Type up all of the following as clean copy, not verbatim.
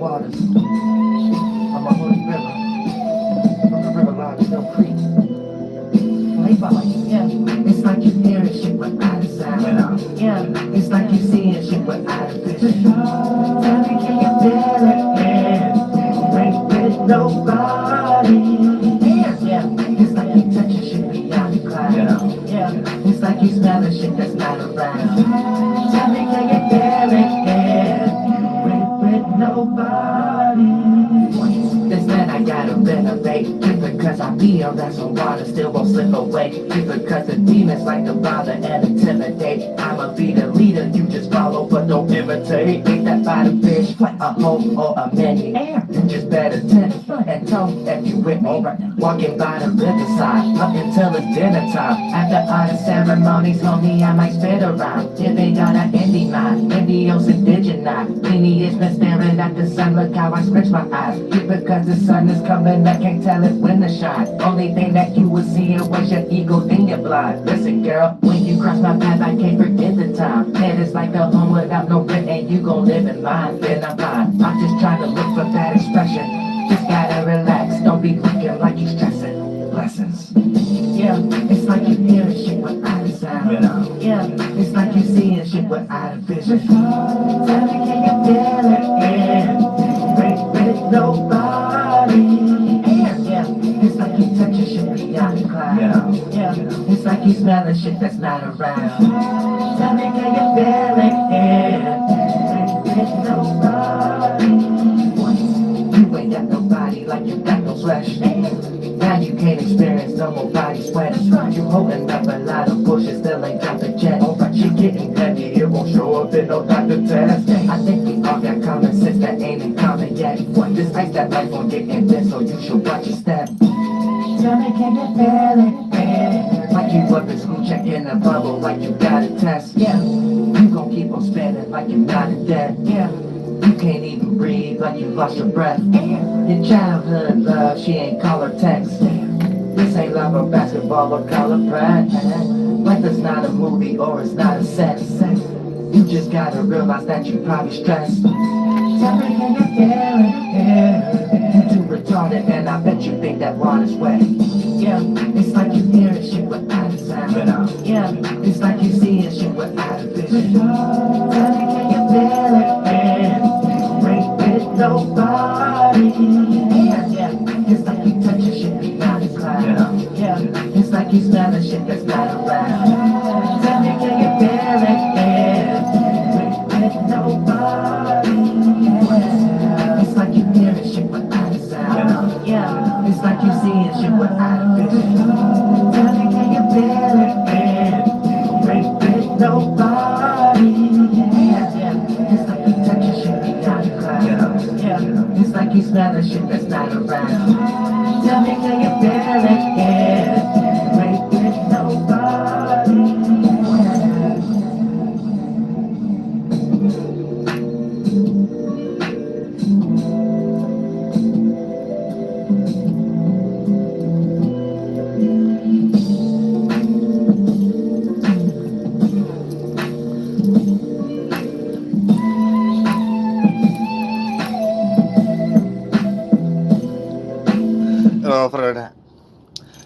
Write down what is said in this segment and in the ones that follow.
waters of my holy river. From the river line to no creek. Hey, Baba, yeah. It's like you hearing shit without a sound. Yeah. It's like you seeing shit without a vision. Tell me, can you feel it? Yeah. Ain't with nobody. Yeah. It's like you touching shit beyond the clouds. Yeah. It's like you smelling shit that's not around. Tell me, can you feel it? Yeah. Ain't with nobody. This man I gotta renovate. Keep it cause I feel that some water still won't slip away. Keep it cause the demons like to bother and intimidate. I'ma be the leader, you just follow but don't imitate. Ain't that by the fish, like a hole or a mini. You just better tend and toe if you with me. Walking by the riverside, up until it's dinner time. After all the ceremonies, homie, I might spit around. Dipping on an indie mind, Indios indigenous. Beanie has been staring at the sun, look how I stretch my eyes. Keep it cause the sun is coming, I can't tell it when to shine. Only thing that you will see it was your ego, then you're blind. Listen girl, when you cross my path, I can't forget the time. Head is like a home without no rent, and you gon' live in mine, then I'm fine. I'm just trying to look for that expression. Just gotta relax, don't be looking like you stressing. Blessings. Yeah, it's like you hearing shit without a sound. Yeah, it's like you seeing shit without a vision. Tell me, can you feel it? Yeah, ain't with nobody. Yeah, it's like you touching shit beyond the clouds. Yeah, it's like you smelling shit that's not around. Tell me, can you feel it? Yeah, ain't with nobody. You ain't got nobody like you got no flesh. Now you can't experience no more body sweat. You holding up a lot of bullshit, still ain't got the jet. Alright, she getting heavy, it won't show up in no doctor test. I think we all got common sense that ain't in common yet. What this ice that life won't get in this, so you should watch your step. Tell me, can you feel it? Yeah. Like you up in school checking a bubble, like you got a test. Yeah, you gon' keep on spinning like you not in debt. Yeah. You can't even breathe like you lost your breath. Your childhood love, she ain't call her text. This ain't love or basketball or color pride. Life is not a movie or it's not a set. You just gotta realize that you probably stressed. Tell me, can you feel it? Yeah. You too retarded and I bet you think that water's wet. Yeah, it's like you hearing shit without a sound. Yeah, it's like you seeing shit without a vision. Tell me, can you feel it? Yeah. Ain't with nobody. Yeah, it's like you touching shit beyond the clouds. Yeah, it's like you smelling shit that's not around. Tell me, can you feel it? Yeah, ain't with nobody. It's like you hearing shit without a sound. Yeah, it's like you seeing shit without a vision. Tell me, can you feel it? Yeah, ain't with nobody. It's like you touching shit beyond the clouds. Yeah, it's like you smelling shit that's not around. Tell me, can you feel it? Yeah, ain't with nobody. For that.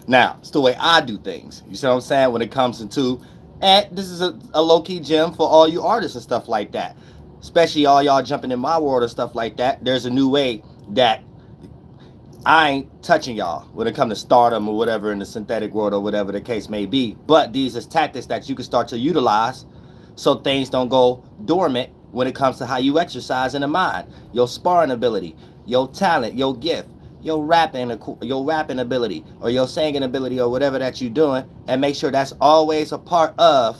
Now, it's the way I do things. You see what I'm saying? When it comes into, and this is a low-key gem for all you artists and stuff like that. Especially all y'all jumping in my world and stuff like that. There's a new way that I ain't touching y'all when it comes to stardom or whatever in the synthetic world or whatever the case may be. But these is tactics that you can start to utilize so things don't go dormant when it comes to how you exercise in the mind. Your sparring ability, your talent, your gift, your rapping ability, or your singing ability, or whatever that you're doing, and make sure that's always a part of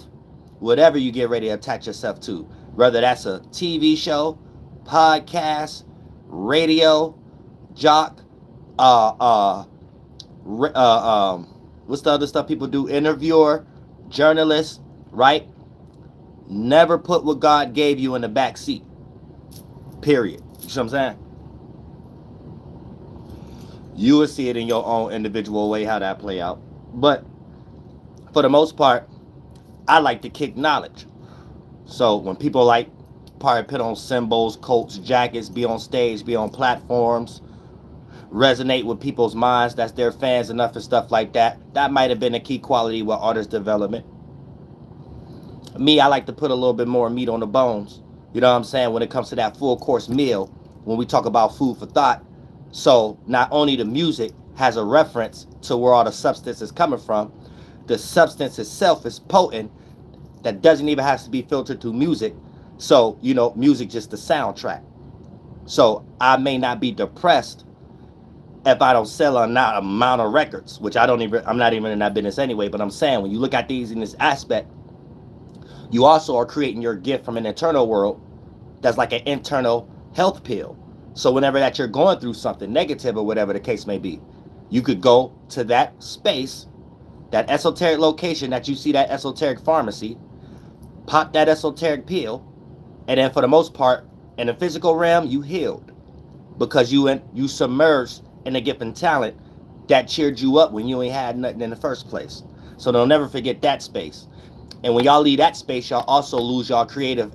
whatever you get ready to attach yourself to. Whether that's a TV show, podcast, radio, jock, what's the other stuff people do? Interviewer, journalist, right? Never put what God gave you in the back seat. Period. You see what I'm saying? You will see it in your own individual way how that play out. But for the most part, I like to kick knowledge. So when people like probably put on symbols, coats, jackets, be on stage, be on platforms, resonate with people's minds. That's their fans enough and stuff like that. That might have been a key quality with artist development. Me, I like to put a little bit more meat on the bones. You know what I'm saying? When it comes to that full course meal, when we talk about food for thought. So not only the music has a reference to where all the substance is coming from, the substance itself is potent. That doesn't even have to be filtered through music. So, you know, music just the soundtrack. So I may not be depressed if I don't sell a amount of records, which I'm not even in that business anyway. But I'm saying, when you look at these in this aspect, you also are creating your gift from an internal world that's like an internal health pill. So whenever that you're going through something negative or whatever the case may be, you could go to that space, that esoteric location that you see, that esoteric pharmacy, pop that esoteric pill, and then for the most part, in the physical realm, you healed because you submerged in a gift and talent that cheered you up when you ain't had nothing in the first place. So don't never forget that space. And when y'all leave that space, y'all also lose y'all creative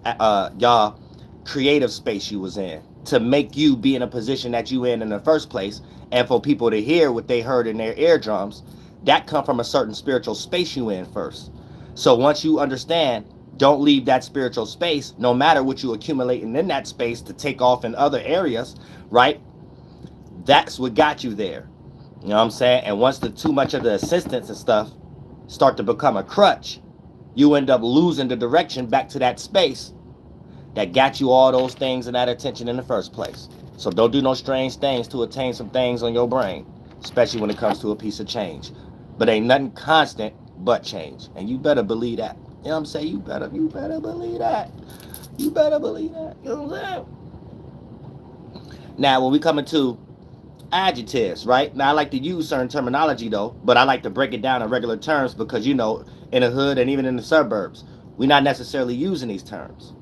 space you was in to make you be in a position that you in the first place. And for people to hear what they heard in their eardrums, that come from a certain spiritual space you in first. So once you understand, don't leave that spiritual space, no matter what you accumulating in that space to take off in other areas, right? That's what got you there. You know what I'm saying? And once too much of the assistance and stuff start to become a crutch, you end up losing the direction back to that space that got you all those things and that attention in the first place. So don't do no strange things to attain some things on your brain, especially when it comes to a piece of change. But ain't nothing constant but change. And you better believe that. You know what I'm saying? You better believe that. You better believe that. You know what I'm saying? Now, when we come into adjectives, right? Now, I like to use certain terminology, though, but I like to break it down in regular terms because, you know, in the hood and even in the suburbs, we're not necessarily using these terms.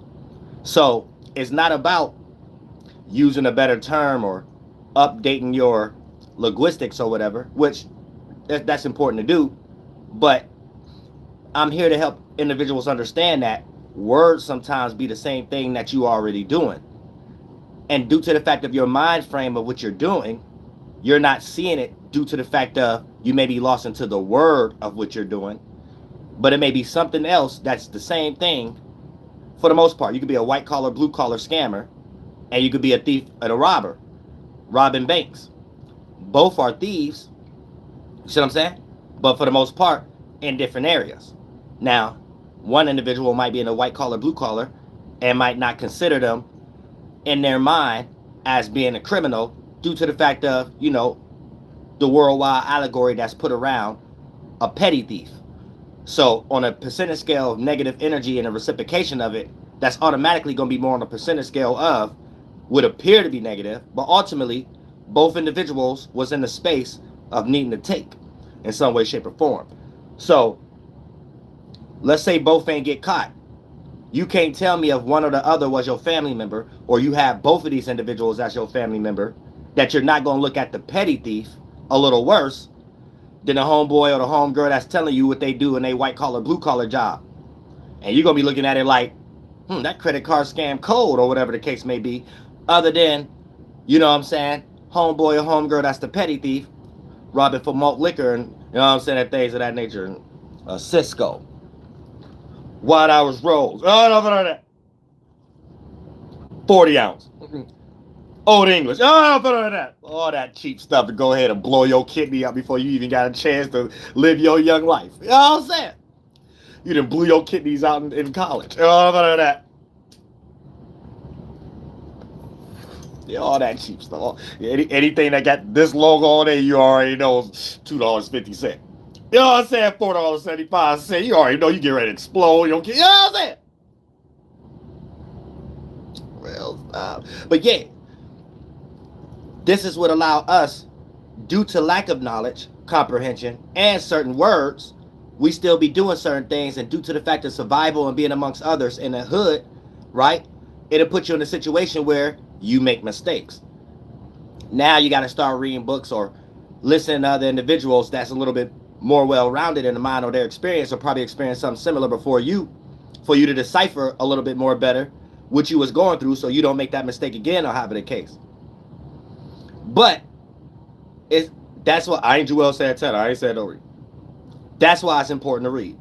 So it's not about using a better term or updating your linguistics or whatever, which that's important to do. But I'm here to help individuals understand that words sometimes be the same thing that you already doing. And due to the fact of your mind frame of what you're doing, you're not seeing it due to the fact of you may be lost into the word of what you're doing. But it may be something else that's the same thing for the most part. You could be a white collar, blue collar scammer, and you could be a thief and a robber, robbing banks. Both are thieves, you see what I'm saying? But for the most part, in different areas. Now, one individual might be in a white collar, blue collar, and might not consider them in their mind as being a criminal due to the fact of, you know, the worldwide allegory that's put around a petty thief. So on a percentage scale of negative energy and a reciprocation of it, that's automatically going to be more on a percentage scale of would appear to be negative, but ultimately both individuals was in the space of needing to take in some way, shape, or form. So let's say both ain't get caught. You can't tell me if one or the other was your family member, or you have both of these individuals as your family member, that you're not going to look at the petty thief a little worse than the homeboy or the homegirl that's telling you what they do in a white collar, blue collar job. And you're going to be looking at it like, that credit card scam cold, or whatever the case may be, other than, you know what I'm saying, homeboy or homegirl that's the petty thief, robbing for malt liquor and, you know what I'm saying, and things of that nature. Cisco. White hours rolls. Oh, no. 40 ounce. Old English. Oh, all that cheap stuff to go ahead and blow your kidney out before you even got a chance to live your young life. You know what I'm saying? You done blew your kidneys out in college. Oh, that. Yeah, all that cheap stuff. Anything that got this logo on there, you already know is $2.50. You know what I'm saying? $4.75. You already know you get ready to explode. You know what I'm saying? Well, but yeah, this is what allow us, due to lack of knowledge, comprehension, and certain words, we still be doing certain things, and due to the fact of survival and being amongst others in the hood, right? It'll put you in a situation where you make mistakes. Now you got to start reading books or listening to other individuals that's a little bit more well-rounded in the mind or their experience, or probably experienced something similar before you, for you to decipher a little bit more better what you was going through so you don't make that mistake again or have it a case. But that's what I ain't Joel Santana. I ain't said don't read. That's why it's important to read.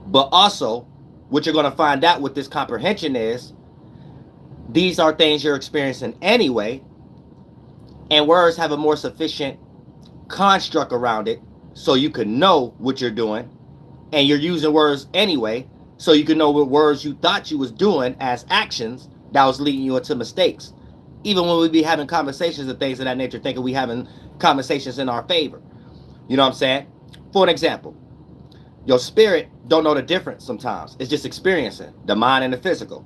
But also, what you're going to find out with this comprehension is these are things you're experiencing anyway, and words have a more sufficient construct around it so you can know what you're doing, and you're using words anyway so you can know what words you thought you was doing as actions that was leading you into mistakes. Even when we be having conversations and things of that nature, thinking we having conversations in our favor. You know what I'm saying? For an example, your spirit don't know the difference sometimes. It's just experiencing the mind and the physical.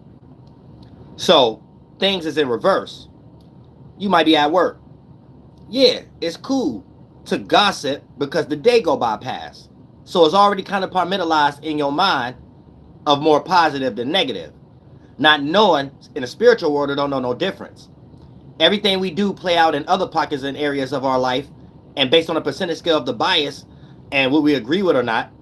So things is in reverse. You might be at work. Yeah, it's cool to gossip because the day go by fast. So it's already kind of compartmentalized in your mind of more positive than negative. Not knowing in the spiritual world, it don't know no difference. Everything we do play out in other pockets and areas of our life, and based on a percentage scale of the bias and what we agree with or not,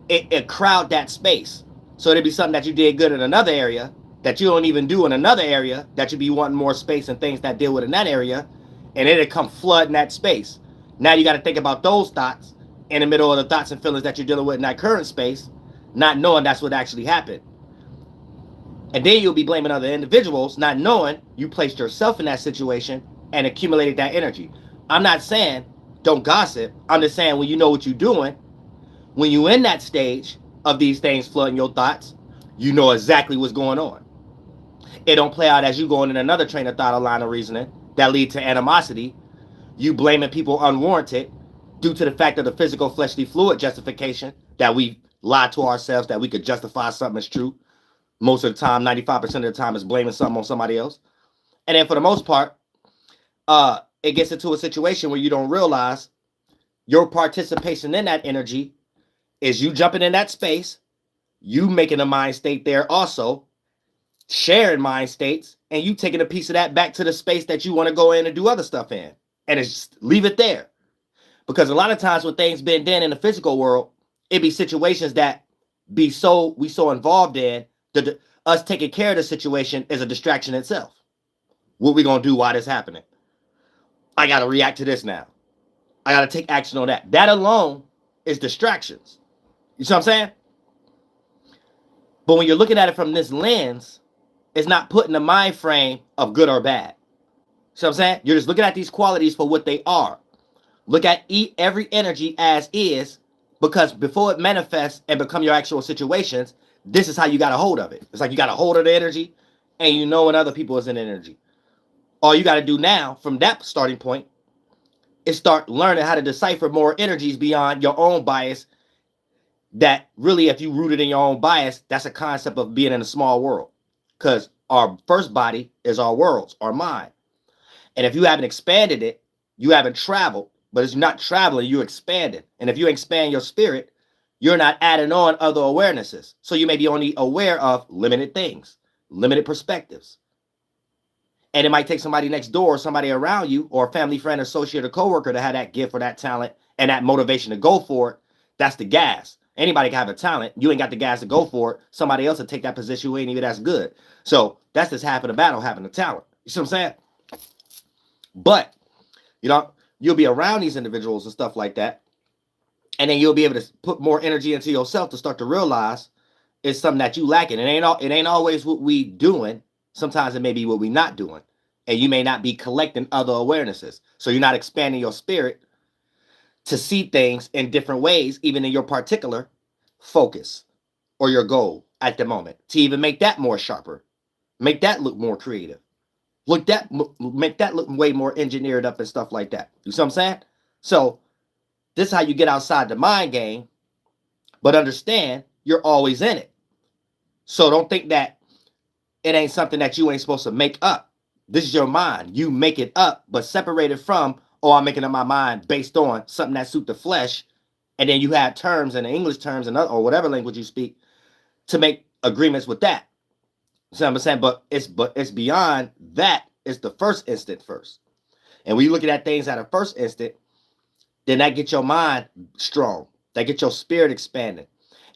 it crowd that space. So it'd be something that you did good in another area that you don't even do in another area that you be wanting more space and things that deal with in that area, and it'll come flooding that space. Now you got to think about those thoughts in the middle of the thoughts and feelings that you're dealing with in that current space, not knowing that's what actually happened. And then you'll be blaming other individuals, not knowing you placed yourself in that situation and accumulated that energy. I'm not saying don't gossip. I'm just saying when you know what you're doing, when you're in that stage of these things flooding your thoughts, you know exactly what's going on. It don't play out as you going in another train of thought or line of reasoning that lead to animosity. You blaming people unwarranted due to the fact of the physical fleshly fluid justification that we lie to ourselves that we could justify something as true. Most of the time, 95% of the time is blaming something on somebody else. And then for the most part, it gets into a situation where you don't realize your participation in that energy is you jumping in that space, you making a mind state there also, sharing mind states, and you taking a piece of that back to the space that you want to go in and do other stuff in. And it's just leave it there. Because a lot of times when things been done in the physical world, it be situations that we so involved in, us taking care of the situation is a distraction itself. What we gonna do while this happening? I gotta react to this now. I gotta take action on that. That alone is distractions. You see what I'm saying? But when you're looking at it from this lens, it's not putting the mind frame of good or bad. See what I'm saying? You're just looking at these qualities for what they are. Look at every energy as is, because before it manifests and become your actual situations, this is how you got a hold of it. It's like you got a hold of the energy and you know when other people is in energy. All you got to do now from that starting point is start learning how to decipher more energies beyond your own bias. That really, if you rooted in your own bias, that's a concept of being in a small world. Because our first body is our worlds, our mind. And if you haven't expanded it, you haven't traveled. But as you're not traveling, you expanded. And if you expand your spirit, you're not adding on other awarenesses. So you may be only aware of limited things, limited perspectives. And it might take somebody next door, somebody around you, or a family friend, associate, or coworker to have that gift or that talent and that motivation to go for it. That's the gas. Anybody can have a talent. You ain't got the gas to go for it. Somebody else will take that position who ain't even as good. So that's just half of the battle, having the talent. You see what I'm saying? But, you know, you'll be around these individuals and stuff like that. And then you'll be able to put more energy into yourself to start to realize it's something that you lacking. It ain't always what we doing. Sometimes it may be what we not doing. And you may not be collecting other awarenesses. So you're not expanding your spirit to see things in different ways, even in your particular focus or your goal at the moment, to even make that more sharper, make that look more creative, make that look way more engineered up and stuff like that. You see what I'm saying? So this is how you get outside the mind game, but understand you're always in it. So don't think that it ain't something that you ain't supposed to make up. This is your mind. You make it up, but separate it from, oh, I'm making up my mind based on something that suit the flesh. And then you have terms in the English terms and or whatever language you speak to make agreements with that. See what I'm saying? But it's beyond that. It's the first instant first. And when you're looking at things at a first instant, then that gets your mind strong. That gets your spirit expanding.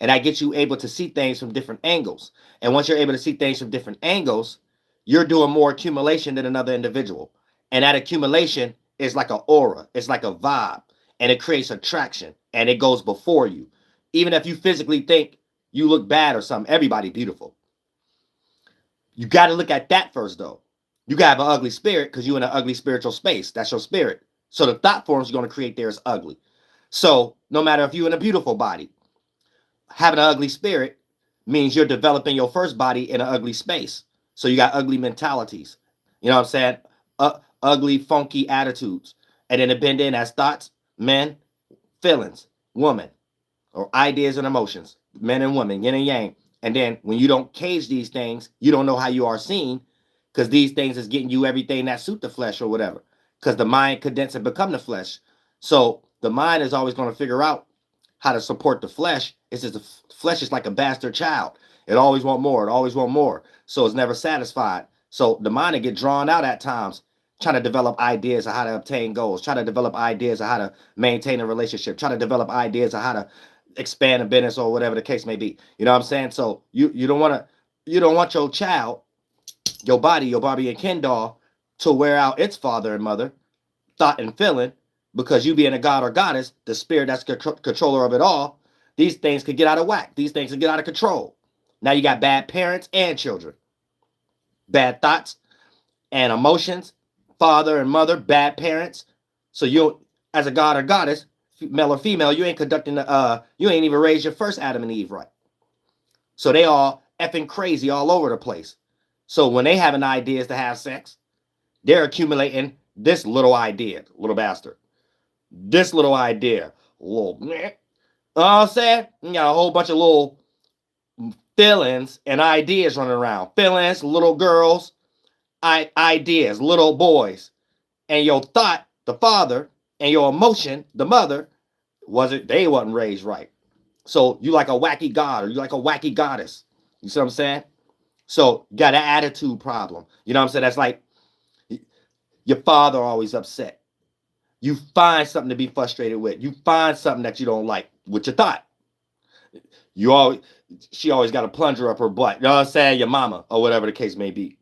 And that gets you able to see things from different angles. And once you're able to see things from different angles, you're doing more accumulation than another individual. And that accumulation is like an aura, it's like a vibe, and it creates attraction, and it goes before you. Even if you physically think you look bad or something, everybody beautiful. You got to look at that first, though. You got to have an ugly spirit because you're in an ugly spiritual space. That's your spirit. So the thought forms you're going to create there is ugly. So no matter if you're in a beautiful body, having an ugly spirit means you're developing your first body in an ugly space. So you got ugly mentalities. You know what I'm saying? Ugly, funky attitudes. And then it bend in as thoughts, men, feelings, woman, or ideas and emotions, men and women, yin and yang. And then when you don't cage these things, you don't know how you are seen, because these things is getting you everything that suit the flesh or whatever. Because the mind condense and become the flesh. So the mind is always going to figure out how to support the flesh. It's just the flesh is like a bastard child. It always want more. It always want more. So it's never satisfied. So the mind will get drawn out at times, trying to develop ideas of how to obtain goals, try to develop ideas of how to maintain a relationship, try to develop ideas of how to expand a business or whatever the case may be. You know what I'm saying? So you don't want your child, your body, your Barbie and Ken doll, to wear out its father and mother, thought and feeling, because you being a god or goddess, the spirit that's controller of it all. These things could get out of whack. These things could get out of control. Now you got bad parents and children, bad thoughts and emotions, father and mother, bad parents. So you, as a god or goddess, male or female, you ain't conducting you ain't even raised your first Adam and Eve right. So they all effing crazy all over the place. So when they having ideas to have sex, they're accumulating this little idea, little bastard. This little idea, little, you know what I'm saying? You got a whole bunch of little feelings and ideas running around. Feelings, little girls, ideas, little boys. And your thought, the father, and your emotion, the mother, they wasn't raised right. So you like a wacky god or you like a wacky goddess. You see what I'm saying? So you got an attitude problem. You know what I'm saying? That's like your father always upset. You find something to be frustrated with. You find something that you don't like with your thought. She always got a plunger up her butt. You know what I'm saying? Your mama or whatever the case may be.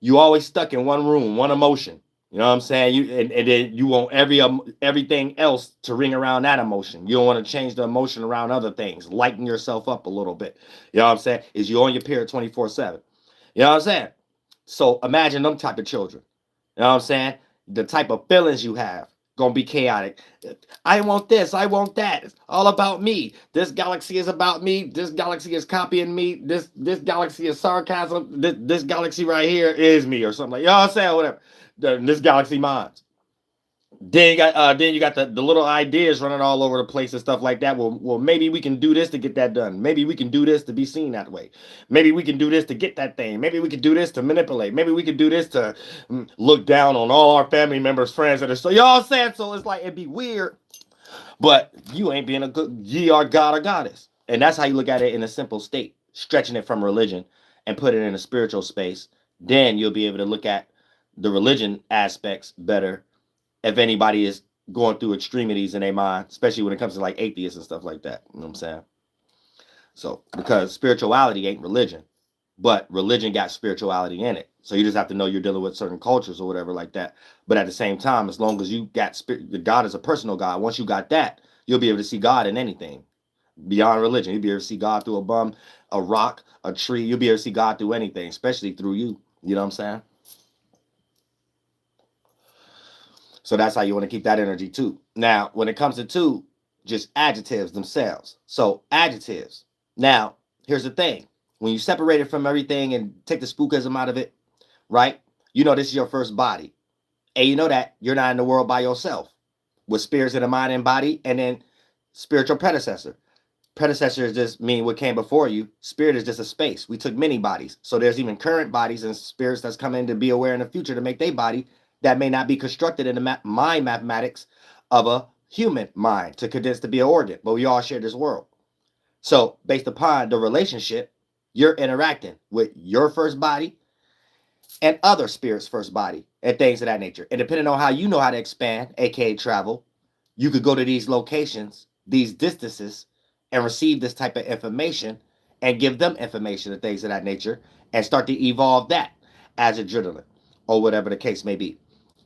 You always stuck in one room, one emotion. You know what I'm saying? And then you want everything else to ring around that emotion. You don't want to change the emotion around other things. Lighten yourself up a little bit. You know what I'm saying? Is you on your period 24/7. You know what I'm saying? So imagine them type of children. You know what I'm saying? The type of feelings you have gonna be chaotic. I want this, I want that. It's all about me. This galaxy is about me. This galaxy is copying me. This galaxy is sarcasm. This galaxy right here is me, or something like, you know what I'm saying? Whatever. This galaxy minds. Then you got the little ideas running all over the place and stuff like that. Well, maybe we can do this to get that done. Maybe we can do this to be seen that way. Maybe we can do this to get that thing. Maybe we can do this to manipulate. Maybe we can do this to look down on all our family members, friends that are so, y'all saying, so it's like, it'd be weird, but you ain't being a good god or goddess. And that's how you look at it in a simple state, stretching it from religion and put it in a spiritual space. Then you'll be able to look at the religion aspects better if anybody is going through extremities in their mind, especially when it comes to like atheists and stuff like that. You know what I'm saying? So, because spirituality ain't religion, but religion got spirituality in it. So you just have to know you're dealing with certain cultures or whatever like that. But at the same time, as long as you got the God is a personal God, once you got that, you'll be able to see God in anything beyond religion. You'll be able to see God through a bum, a rock, a tree. You'll be able to see God through anything, especially through you. You know what I'm saying? So that's how you want to keep that energy too. Now, when it comes to two, just adjectives themselves. So adjectives. Now, here's the thing. When you separate it from everything and take the spookism out of it, right? You know this is your first body. And you know that you're not in the world by yourself. With spirits in the mind and body, and then spiritual predecessor. Predecessors just mean what came before you. Spirit is just a space. We took many bodies. So there's even current bodies and spirits that's coming to be aware in the future to make their body that may not be constructed in the mind mathematics of a human mind to condense to be an organ, but we all share this world. So based upon the relationship, you're interacting with your first body and other spirits' first body and things of that nature. And depending on how you know how to expand, aka travel, you could go to these locations, these distances, and receive this type of information and give them information and things of that nature and start to evolve that as adrenaline or whatever the case may be.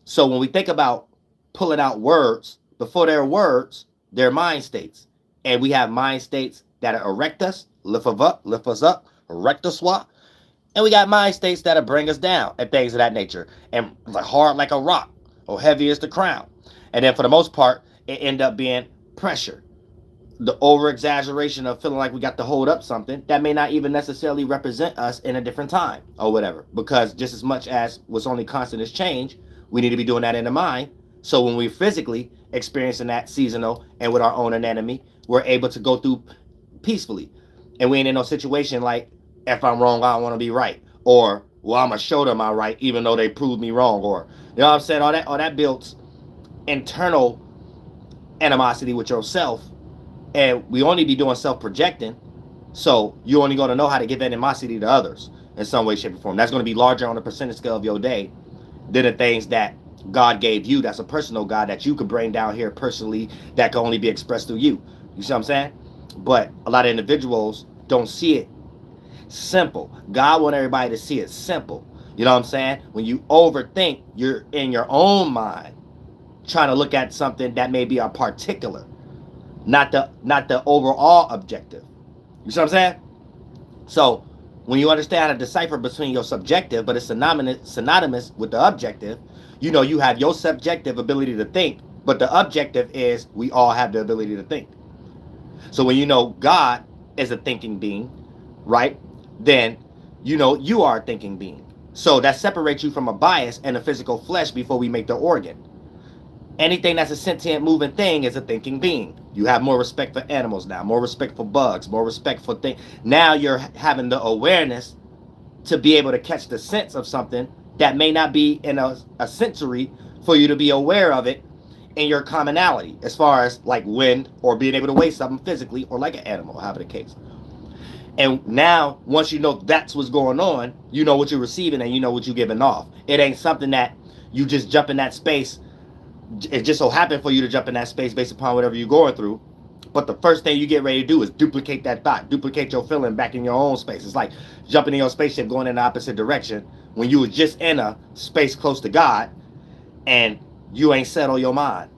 So when we think about pulling out words, before they're words, they're mind states. And we have mind states that erect us, lift us up, erect us what. And we got mind states that'll bring us down and things of that nature. And hard like a rock or heavy as the crown. And then for the most part, it end up being pressure. The over exaggeration of feeling like we got to hold up something that may not even necessarily represent us in a different time or whatever. Because just as much as what's only constant is change, we need to be doing that in the mind. So when we're physically experiencing that seasonal and with our own anatomy, we're able to go through peacefully. And we ain't in no situation like, if I'm wrong, I don't want to be right. Or, well, I'm going to show them I'm right, even though they proved me wrong. Or, you know what I'm saying? All that builds internal animosity with yourself. And we only be doing self-projecting. So you're only going to know how to give animosity to others in some way, shape, or form. That's going to be larger on the percentage scale of your day than the things that God gave you. That's a personal God that you could bring down here personally that can only be expressed through you. You see what I'm saying? But a lot of individuals don't see it simple. God wants everybody to see it simple. You know what I'm saying? When you overthink, you're in your own mind trying to look at something that may be a particular, not the overall objective. You see what I'm saying? So when you understand how to decipher between your subjective, but it's synonymous with the objective, you know you have your subjective ability to think, but the objective is we all have the ability to think. So when you know God is a thinking being, right, then you know you are a thinking being. So that separates you from a bias and a physical flesh before we make the organ. Anything that's a sentient moving thing is a thinking being. You have more respect for animals now, more respect for bugs, more respect for things. Now you're having the awareness to be able to catch the sense of something that may not be in a sensory for you to be aware of it in your commonality, as far as like wind or being able to weigh something physically or like an animal, however the case. And now, once you know that's what's going on, you know what you're receiving and you know what you're giving off. It ain't something that you just jump in that space. It just so happened for you to jump in that space based upon whatever you're going through. But the first thing you get ready to do is duplicate that thought, duplicate your feeling back in your own space. It's like jumping in your spaceship going in the opposite direction when you were just in a space close to God and you ain't settled your mind.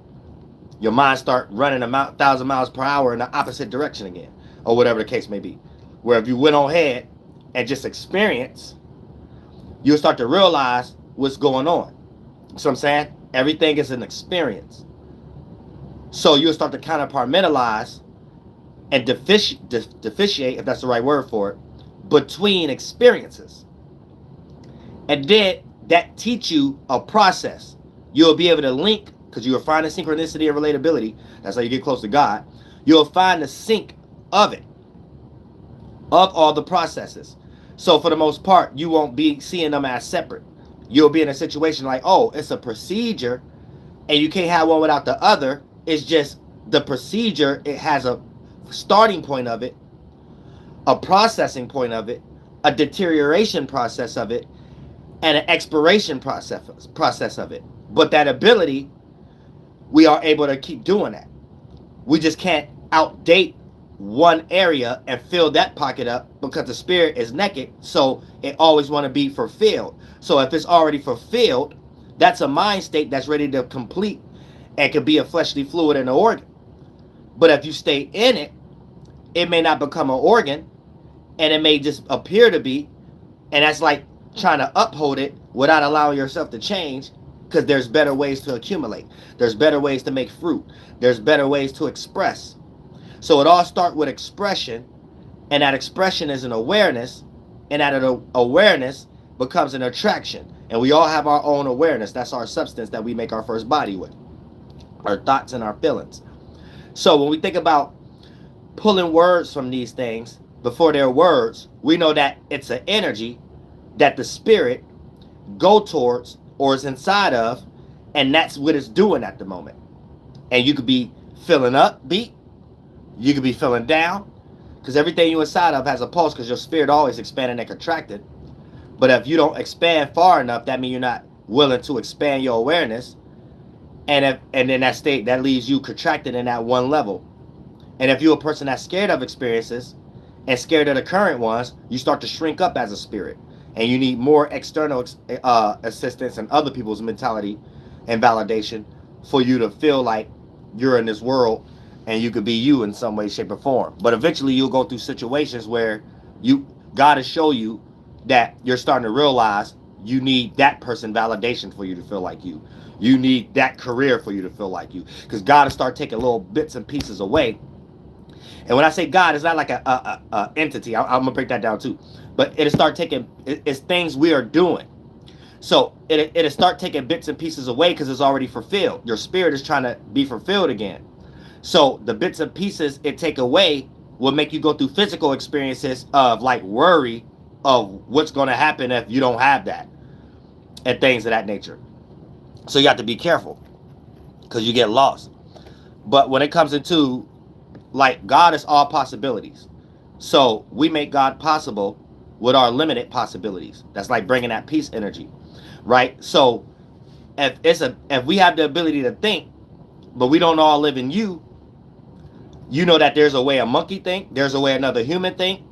Your mind start running 1,000 miles per hour in the opposite direction again, or whatever the case may be. Where if you went on ahead and just experience, you'll start to realize what's going on. So I'm saying everything is an experience. So you'll start to kind of compartmentalize and differentiate, if that's the right word for it, between experiences. And then that teach you a process. You'll be able to link, because you'll find the synchronicity and relatability. That's how you get close to God. You'll find the sync of it, of all the processes. So for the most part, you won't be seeing them as separate. You'll be in a situation like, oh, it's a procedure, and you can't have one without the other. It's just the procedure, it has a starting point of it, a processing point of it, a deterioration process of it, and an expiration process of it. But that ability, we are able to keep doing that. We just can't outdate one area and fill that pocket up because the spirit is naked, so it always want to be fulfilled. So if it's already fulfilled, that's a mind state that's ready to complete and can be a fleshly fluid and an organ. But if you stay in it, it may not become an organ, and it may just appear to be, and that's like trying to uphold it without allowing yourself to change, because there's better ways to accumulate. There's better ways to make fruit. There's better ways to express. So it all starts with expression, and that expression is an awareness, and that awareness becomes an attraction. And we all have our own awareness. That's our substance that we make our first body with, our thoughts and our feelings. So when we think about pulling words from these things before they're words, we know that it's an energy that the spirit go towards or is inside of, and that's what it's doing at the moment. And you could be feeling upbeat, you could be feeling down, because everything you inside of has a pulse, because your spirit always expanding and contracting. But if you don't expand far enough, that means you're not willing to expand your awareness, and in that state, that leaves you contracted in that one level. And if you're a person that's scared of experiences and scared of the current ones, you start to shrink up as a spirit. And you need more external assistance and other people's mentality and validation for you to feel like you're in this world and you could be you in some way, shape, or form. But eventually you'll go through situations where God will show you that you're starting to realize you need that person validation for you to feel like you. You need that career for you to feel like you. Because God will start taking little bits and pieces away. And when I say God, it's not like a entity. I'm going to break that down too. But it'll start taking, it's things we are doing. So it'll start taking bits and pieces away because it's already fulfilled. Your spirit is trying to be fulfilled again. So the bits and pieces it take away will make you go through physical experiences of like worry of what's going to happen if you don't have that and things of that nature. So you have to be careful because you get lost. But when it comes into like God is all possibilities. So we make God possible with our limited possibilities. That's like bringing that peace energy, right? So if we have the ability to think, but we don't all live in you, you know that there's a way a monkey think, there's a way another human think,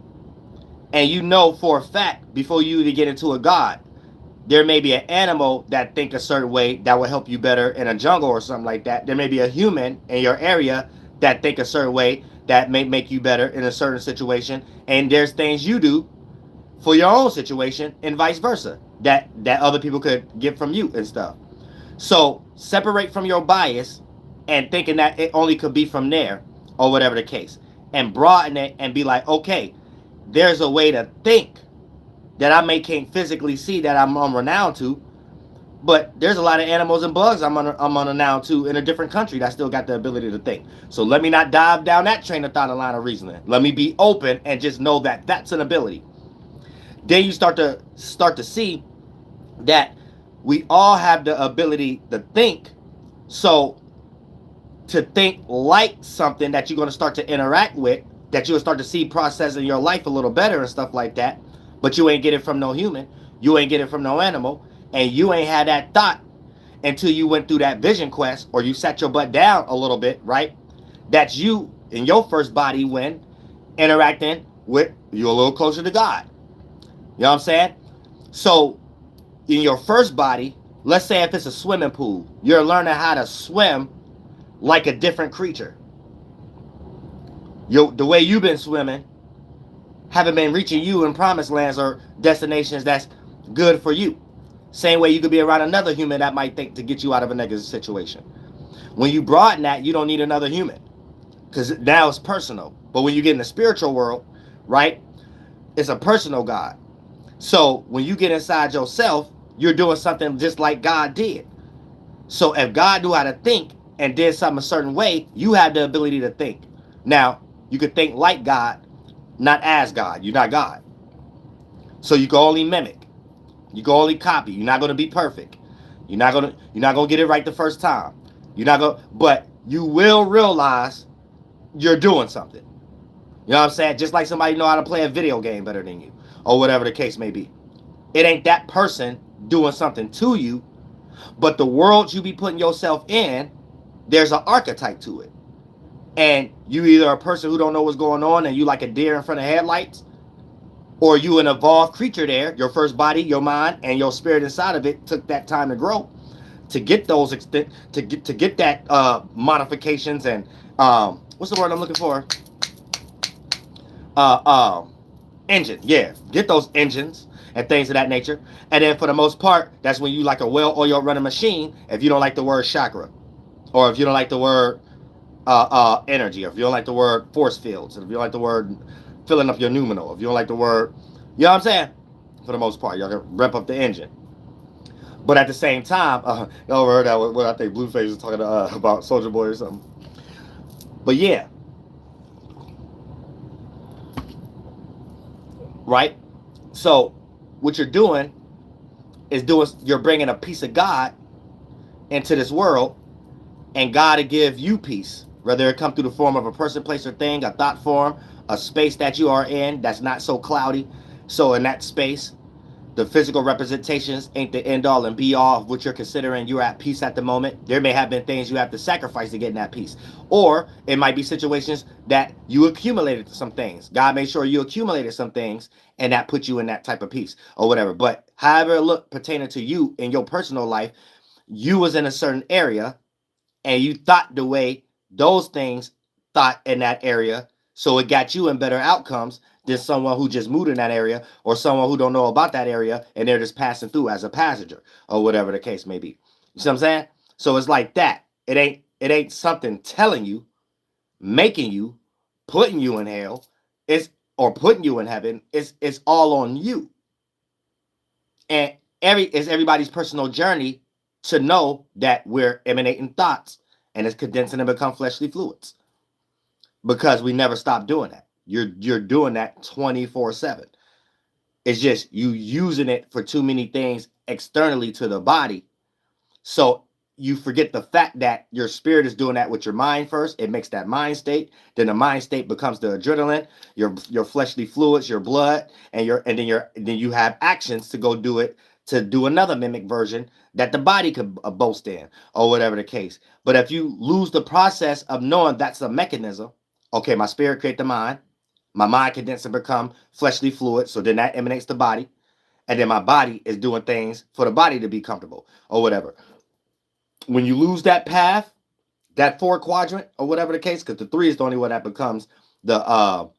and you know for a fact before you even get into a God, there may be an animal that think a certain way that will help you better in a jungle or something like that. There may be a human in your area that think a certain way that may make you better in a certain situation, and there's things you do for your own situation and vice versa that other people could get from you and stuff. So separate from your bias and thinking that it only could be from there or whatever the case, and broaden it and be like, okay, there's a way to think that I can't physically see that I'm renowned to, but there's a lot of animals and bugs I'm renowned to in a different country that still got the ability to think. So let me not dive down that train of thought and line of reasoning. Let me be open and just know that that's an ability. Then you start to see that we all have the ability to think. So to think like something that you're going to start to interact with, that you'll start to see processing your life a little better and stuff like that, but you ain't get it from no human, you ain't get it from no animal, and you ain't had that thought until you went through that vision quest or you sat your butt down a little bit, right? That's you in your first body when interacting with you a little closer to God. You know what I'm saying? So in your first body, let's say if it's a swimming pool, you're learning how to swim like a different creature. The way you've been swimming haven't been reaching you in promised lands or destinations that's good for you. Same way you could be around another human that might think to get you out of a negative situation. When you broaden that, you don't need another human because now it's personal. But when you get in the spiritual world, right, it's a personal God. So when you get inside yourself, you're doing something just like God did. So if God knew how to think and did something a certain way, you have the ability to think. Now, you could think like God, not as God. You're not God. So you can only mimic. You can only copy. You're not going to be perfect. You're not going to get it right the first time. But you will realize you're doing something. You know what I'm saying? Just like somebody know how to play a video game better than you or whatever the case may be. It ain't that person doing something to you, but the world you be putting yourself in, there's an archetype to it. And you either a person who don't know what's going on and you like a deer in front of headlights, or you an evolved creature there, your first body, your mind, and your spirit inside of it took that time to grow to get those to get that modifications and what's the word I'm looking for? Engine. Yeah, get those engines and things of that nature. And then for the most part, that's when you like a well-oiled running machine. If you don't like the word chakra, or if you don't like the word energy, or if you don't like the word force fields, and if you don't like the word filling up your numinal, if you don't like the word, you know what I'm saying? For the most part, y'all can ramp up the engine. But at the same time, y'all heard that what I think Blueface was talking about Soldier Boy or something. But yeah, right? So what you're doing is you're bringing a piece of God into this world, and God will give you peace, whether it come through the form of a person, place, or thing, a thought form, a space that you are in that's not so cloudy. So in that space, The physical representations ain't the end all and be all of what you're considering you're at peace at the moment. There may have been things you have to sacrifice to get in that peace. Or it might be situations that you accumulated some things. God made sure you accumulated some things and that put you in that type of peace or whatever. But however it looked pertaining to you in your personal life, you was in a certain area and you thought the way those things thought in that area, so it got you in better outcomes than someone who just moved in that area or someone who don't know about that area and they're just passing through as a passenger or whatever the case may be. You see what I'm saying? So it's like that. It ain't something telling you, making you, putting you in hell, it's or putting you in heaven. It's all on you. And it's everybody's personal journey to know that we're emanating thoughts and it's condensing and become fleshly fluids because we never stop doing that. You're doing that 24/7. It's just you using it for too many things externally to the body. So you forget the fact that your spirit is doing that with your mind first. It makes that mind state. Then the mind state becomes the adrenaline, your fleshly fluids, your blood, and then you have actions to go do it to do another mimic version that the body could boast in or whatever the case. But if you lose the process of knowing that's a mechanism, okay, my spirit create the mind, my mind condense and become fleshly fluid, so then that emanates the body, and then my body is doing things for the body to be comfortable or whatever. When you lose that path, that 4 quadrant or whatever the case, because the 3 is the only one that becomes the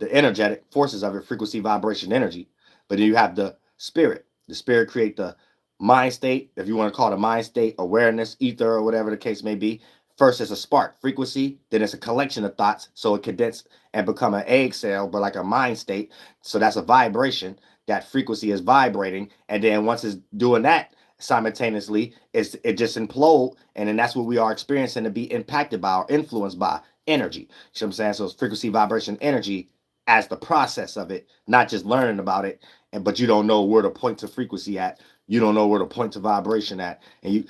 energetic forces of it, frequency, vibration, energy. But then you have the spirit. The spirit create the mind state, if you want to call it a mind state, awareness, ether, or whatever the case may be. First it's a spark, frequency, then it's a collection of thoughts, so it condense and become an egg cell, but like a mind state. So that's a vibration. That frequency is vibrating, and then once it's doing that simultaneously, it just implode, and then that's what we are experiencing to be impacted by or influenced by energy. You see what I'm saying? So it's frequency, vibration, energy as the process of it, not just learning about it, but you don't know where to point to frequency at. You don't know where to point to vibration at.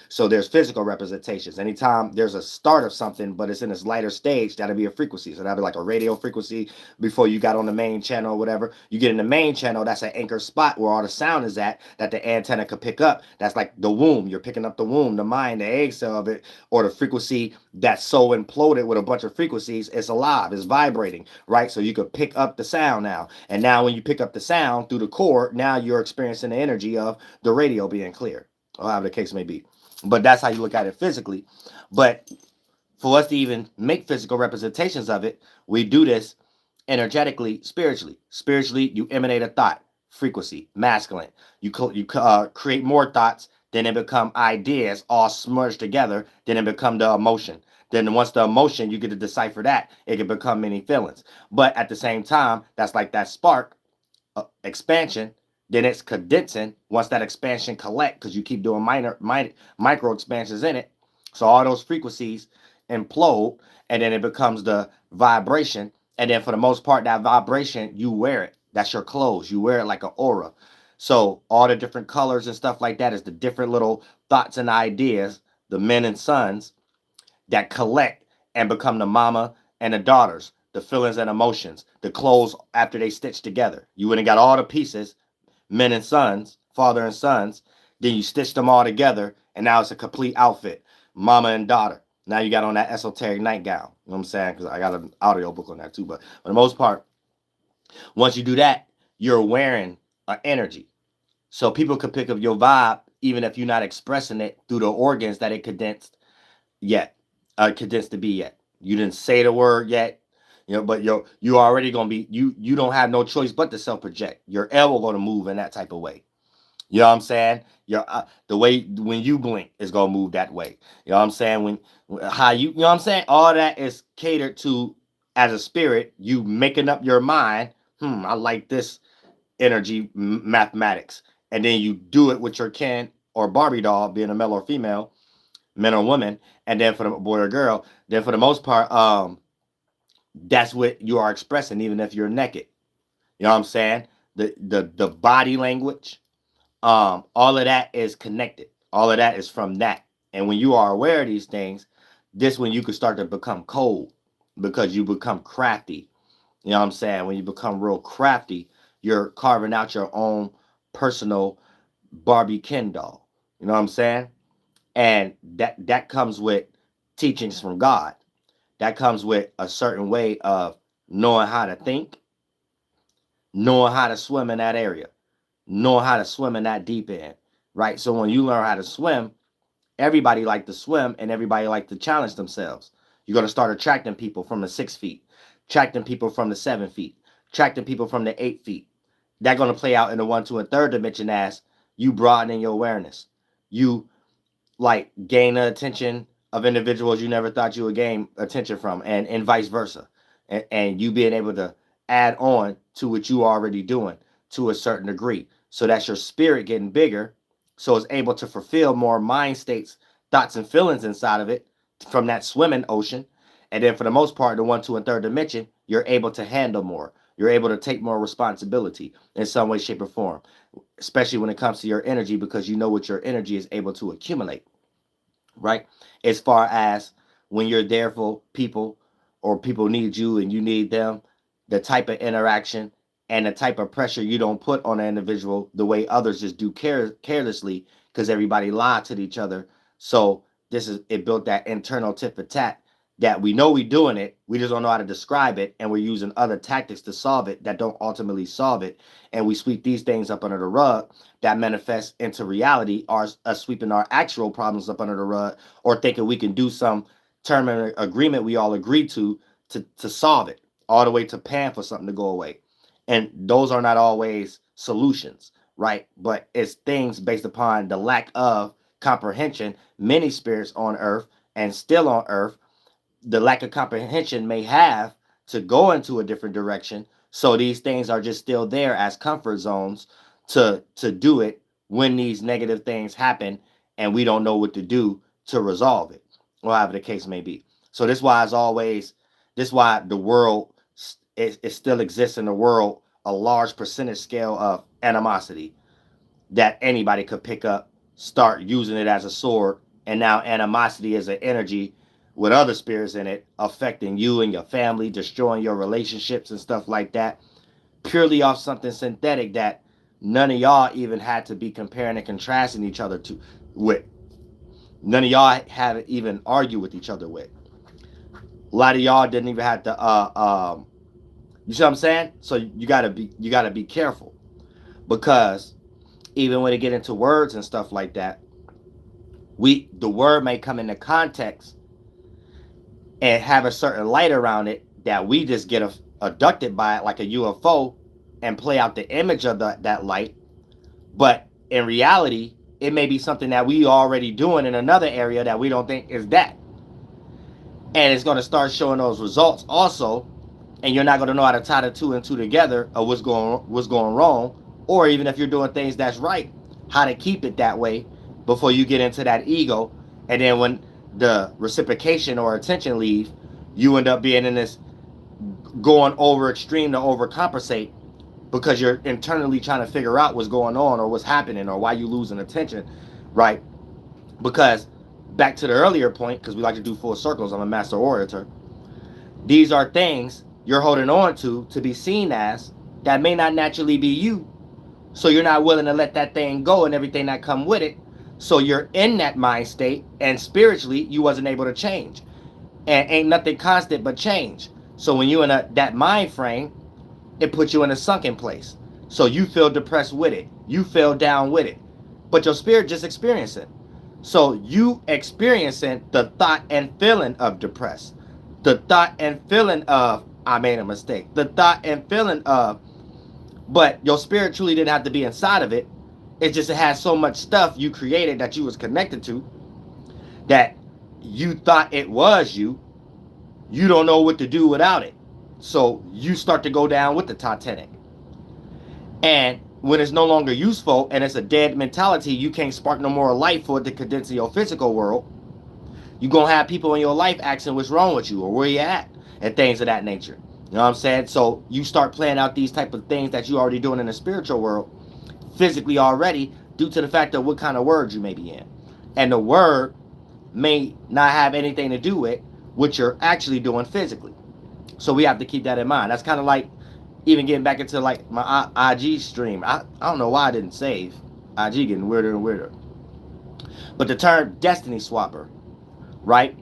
So there's physical representations. Anytime there's a start of something, but it's in this lighter stage, that'll be a frequency. So that'll be like a radio frequency before you got on the main channel or whatever. You get in the main channel, that's an anchor spot where all the sound is at that the antenna could pick up. That's like the womb. You're picking up the womb, the mind, the egg cell of it, or the frequency that's so imploded with a bunch of frequencies. It's alive, it's vibrating, right? So you could pick up the sound now. And now when you pick up the sound through the cord, now you're experiencing the energy of the radio being clear, or however the case may be. But that's how you look at it physically. But for us to even make physical representations of it, we do this energetically, spiritually. Spiritually, you emanate a thought, frequency, masculine. You create more thoughts, then it become ideas all smudged together, then it become the emotion. Then once the emotion, you get to decipher that, it can become many feelings. But at the same time, that's like that spark, expansion, then it's condensing. Once that expansion collect, because you keep doing micro expansions in it, so all those frequencies implode, and then it becomes the vibration. And then for the most part, that vibration, you wear it. That's your clothes. You wear it like an aura. So all the different colors and stuff like that is the different little thoughts and ideas, the men and sons that collect and become the mama and the daughters, the feelings and emotions, the clothes after they stitch together. You went and got all the pieces, men and sons, father and sons, then you stitch them all together, and now it's a complete outfit, mama and daughter. Now you got on that esoteric nightgown. You know what I'm saying? Because I got an audio book on that too. But for the most part, once you do that, you're wearing an energy. So people can pick up your vibe even if you're not expressing it through the organs that it condensed yet. Condensed to be yet. You didn't say the word yet. But you already gonna be you don't have no choice but to self-project. Your elbow gonna move in that type of way. You know what I'm saying? The way when you blink is gonna move that way. You know what I'm saying? How you know what I'm saying? All that is catered to as a spirit. You making up your mind. I like this energy mathematics, and then you do it with your Ken or Barbie doll, being a male or female, men or women, and then for the boy or girl, then for the most part, that's what you are expressing, even if you're naked. You know what I'm saying? The body language, all of that is connected. All of that is from that. And when you are aware of these things, this when you can start to become cold because you become crafty. You know what I'm saying? When you become real crafty, you're carving out your own personal Barbie Ken doll. You know what I'm saying? And that comes with teachings from God. That comes with a certain way of knowing how to think, knowing how to swim in that area, knowing how to swim in that deep end, right? So when you learn how to swim, everybody like to swim and everybody like to challenge themselves. You're going to start attracting people from the 6 feet, attracting people from the 7 feet, attracting people from the 8 feet. That's going to play out in the 1, 2, and 3rd dimension as you broadening your awareness. You like gain the attention of individuals you never thought you would gain attention from, and vice versa. And you being able to add on to what you already doing to a certain degree. So that's your spirit getting bigger. So it's able to fulfill more mind states, thoughts, and feelings inside of it from that swimming ocean. And then for the most part, the 1, 2, and 3rd dimension, you're able to handle more. You're able to take more responsibility in some way, shape, or form, especially when it comes to your energy, because you know what your energy is able to accumulate, right? As far as when you're there for people or people need you and you need them, the type of interaction and the type of pressure you don't put on an individual the way others just do carelessly, because everybody lied to each other. So it built that internal tit for tat that we know we're doing it. We just don't know how to describe it. And we're using other tactics to solve it that don't ultimately solve it. And we sweep these things up under the rug that manifest into reality, or us sweeping our actual problems up under the rug, or thinking we can do some term and agreement we all agree to solve it, all the way to paying for something to go away. And those are not always solutions, right? But it's things based upon the lack of comprehension many spirits on earth and still on earth, the lack of comprehension may have to go into a different direction. So these things are just still there as comfort zones to do it when these negative things happen and we don't know what to do to resolve it, or however the case may be. So this is why the world, it still exists in the world, a large percentage scale of animosity that anybody could pick up, start using it as a sword, and now animosity is an energy with other spirits in it, affecting you and your family, destroying your relationships and stuff like that, purely off something synthetic that none of y'all even had to be comparing and contrasting each other with. None of y'all haven't even argued with each other with. A lot of y'all didn't even have to you see what I'm saying? So you gotta be careful, because even when they get into words and stuff like that, the word may come into context and have a certain light around it that we just get abducted by it like a UFO and play out the image of that light. But in reality, it may be something that we already doing in another area that we don't think is that. And it's going to start showing those results also. And you're not going to know how to tie the 2 and 2 together of what's going wrong. Or even if you're doing things that's right, how to keep it that way before you get into that ego. And then when the reciprocation or attention leave, you end up being in this going over extreme to overcompensate, because you're internally trying to figure out what's going on or what's happening or why you losing attention, right? Because back to the earlier point, because we like to do full circles, I'm a master orator, these are things you're holding on to be seen as that may not naturally be you. So you're not willing to let that thing go and everything that come with it. So you're in that mind state, and spiritually you wasn't able to change. And ain't nothing constant but change. So when you're in that mind frame, it puts you in a sunken place. So you feel depressed with it. You feel down with it. But your spirit just experiencing it. So you experiencing the thought and feeling of depressed. The thought and feeling of, I made a mistake. The thought and feeling of, but your spirit truly didn't have to be inside of it. It's just it has so much stuff you created that you was connected to that you thought it was you. You don't know what to do without it. So you start to go down with the Titanic. And when it's no longer useful and it's a dead mentality, you can't spark no more life for it to condense in your physical world. You're going to have people in your life asking what's wrong with you or where you at and things of that nature. You know what I'm saying? So you start playing out these type of things that you're already doing in the spiritual world physically already, due to the fact of what kind of words you may be in. And the word may not have anything to do with what you're actually doing physically. So we have to keep that in mind. That's kind of like even getting back into like my IG stream. I don't know why I didn't save. IG getting weirder and weirder. But the term destiny swapper, right?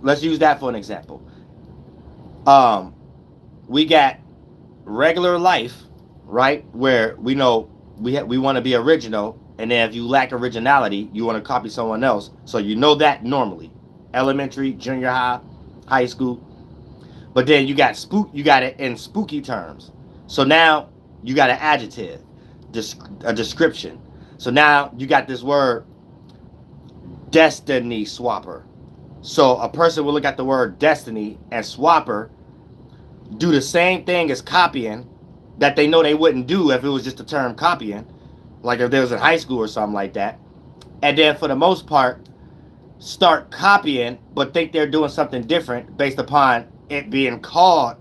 Let's use that for an example. We got regular life, right? Where we know we want to be original, and then if you lack originality, you want to copy someone else. So you know that normally, elementary, junior high, high school. But then you got it in spooky terms. So now you got an adjective, a description. So now you got this word destiny swapper. So a person will look at the word destiny and swapper, do the same thing as copying that they know they wouldn't do if it was just the term copying, like if they was in high school or something like that. And then for the most part, start copying, but think they're doing something different based upon it being called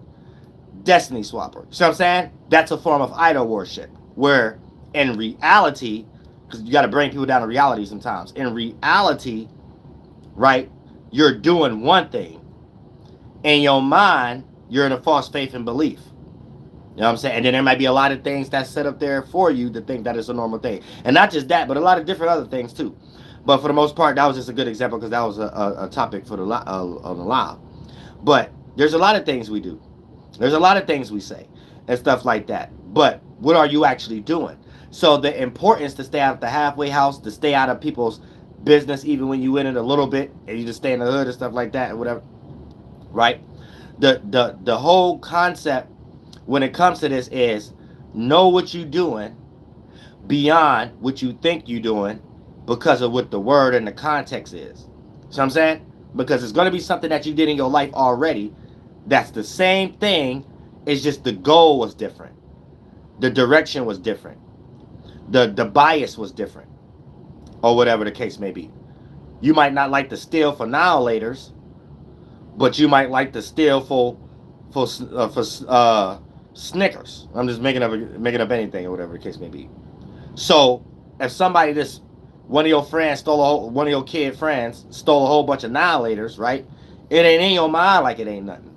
destiny swapper. You see what I'm saying? That's a form of idol worship, where in reality, because you got to bring people down to reality sometimes. In reality, right, you're doing one thing. In your mind, you're in a false faith and belief. You know what I'm saying? And then there might be a lot of things that's set up there for you to think that it's a normal thing. And not just that, but a lot of different other things too. But for the most part, that was just a good example because that was a topic for on the live. But there's a lot of things we do. There's a lot of things we say and stuff like that. But what are you actually doing? So the importance to stay out of the halfway house, to stay out of people's business, even when you in it a little bit and you just stay in the hood and stuff like that or whatever, right? The whole concept when it comes to this is know what you're doing beyond what you think you're doing because of what the word and the context is. So what I'm saying? Because it's going to be something that you did in your life already that's the same thing. It's just the goal was different. The direction was different. The bias was different. Or whatever the case may be. You might not like to steal for annihilators, but you might like to steal for Snickers. I'm just making up anything or whatever the case may be. So if somebody one of your friends one of your kid friends stole a whole bunch of annihilators, right? It ain't in your mind like it ain't nothing. You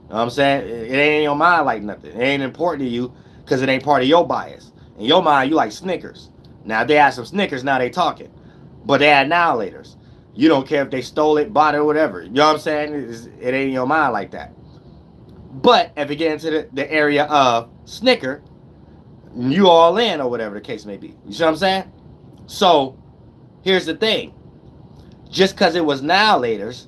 know what I'm saying? It ain't in your mind like nothing. It ain't important to you because it ain't part of your bias. In your mind, you like Snickers. Now, if they had some Snickers, now they talking. But they had annihilators. You don't care if they stole it, bought it, or whatever. You know what I'm saying? It ain't in your mind like that. But if you get into the area of Snicker, you all in or whatever the case may be. You see what I'm saying? So, here's the thing. Just because it was annihilators,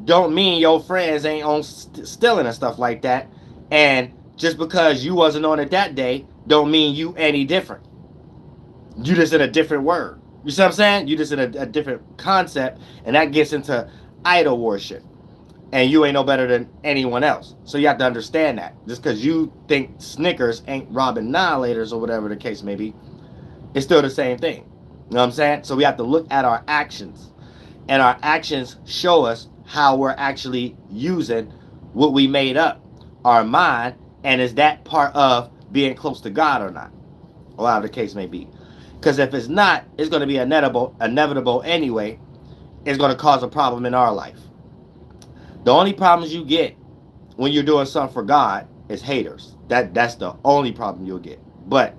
don't mean your friends ain't on stealing and stuff like that. And just because you wasn't on it that day, don't mean you any different. You just in a different word. You see what I'm saying? You just in a different concept, and that gets into idol worship. And you ain't no better than anyone else. So you have to understand that. Just because you think Snickers ain't robbing annihilators or whatever the case may be, it's still the same thing. You know what I'm saying? So we have to look at our actions. And our actions show us how we're actually using what we made up, our mind, and is that part of being close to God or not? Or whatever the case may be. Because if it's not, it's going to be inevitable anyway. It's going to cause a problem in our life. The only problems you get when you're doing something for God is haters. That's the only problem you'll get. But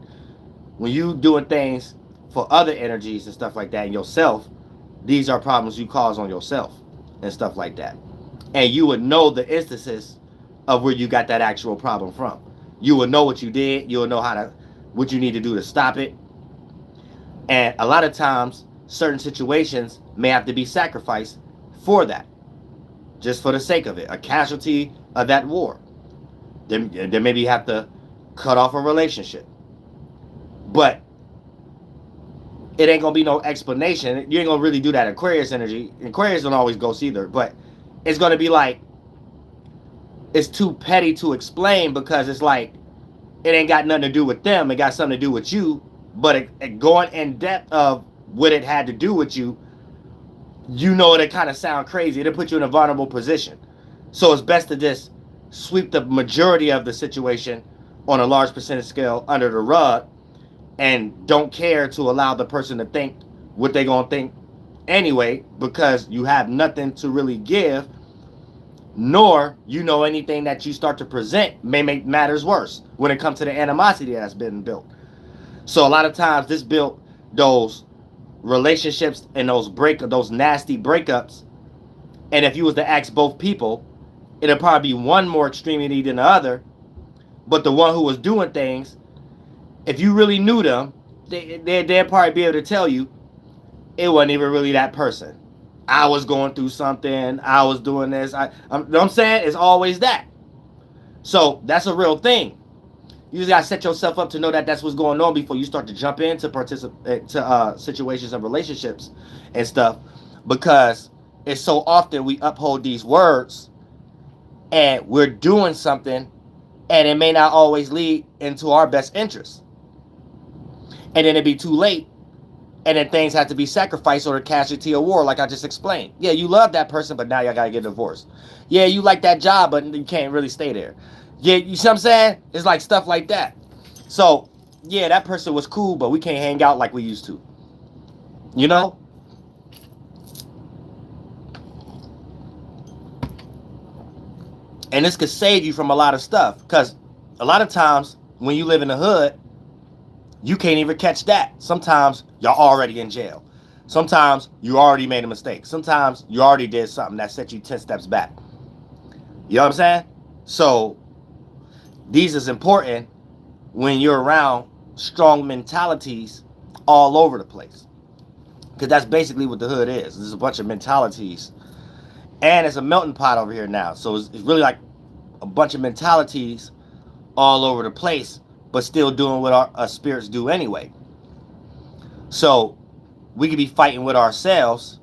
when you doing things for other energies and stuff like that and yourself, these are problems you cause on yourself and stuff like that. And you would know the instances of where you got that actual problem from. You would know what you did. You would know what you need to do to stop it. And a lot of times, certain situations may have to be sacrificed for that. Just for the sake of it. A casualty of that war. Then maybe you have to cut off a relationship. But it ain't going to be no explanation. You ain't going to really do that Aquarius energy. Aquarius don't always ghost either. But it's going to be like, it's too petty to explain because it's like, it ain't got nothing to do with them. It got something to do with you. But it going in depth of what it had to do with you, you know it kind of sound crazy. It'll put you in a vulnerable position. So it's best to just sweep the majority of the situation on a large percentage scale under the rug and don't care to allow the person to think what they're going to think anyway, because you have nothing to really give nor you know anything that you start to present may make matters worse when it comes to the animosity that's been built. So a lot of times this built those relationships and those nasty breakups. And if you was to ask both people, it'll probably be one more extremity than the other. But the one who was doing things, if you really knew them, they'd probably be able to tell you it wasn't even really that person. I was going through something. I was doing this. You know what I'm saying? It's always that. So that's a real thing. You just gotta set yourself up to know that that's what's going on before you start to jump into situations and relationships and stuff, because it's so often we uphold these words and we're doing something and it may not always lead into our best interest, and then it'd be too late, and then things have to be sacrificed or a casualty of war, like I just explained. Yeah, you love that person, but now you gotta get divorced. Yeah, you like that job, but you can't really stay there. Yeah, you see what I'm saying? It's like stuff like that. So, yeah, that person was cool, but we can't hang out like we used to. You know? And this could save you from a lot of stuff, because a lot of times when you live in the hood, you can't even catch that. Sometimes y'all already in jail. Sometimes you already made a mistake. Sometimes you already did something that set you 10 steps back. You know what I'm saying? So these is important when you're around strong mentalities all over the place. Because that's basically what the hood is. There's a bunch of mentalities. And it's a melting pot over here now. So it's really like a bunch of mentalities all over the place, but still doing what our spirits do anyway. So we could be fighting with ourselves,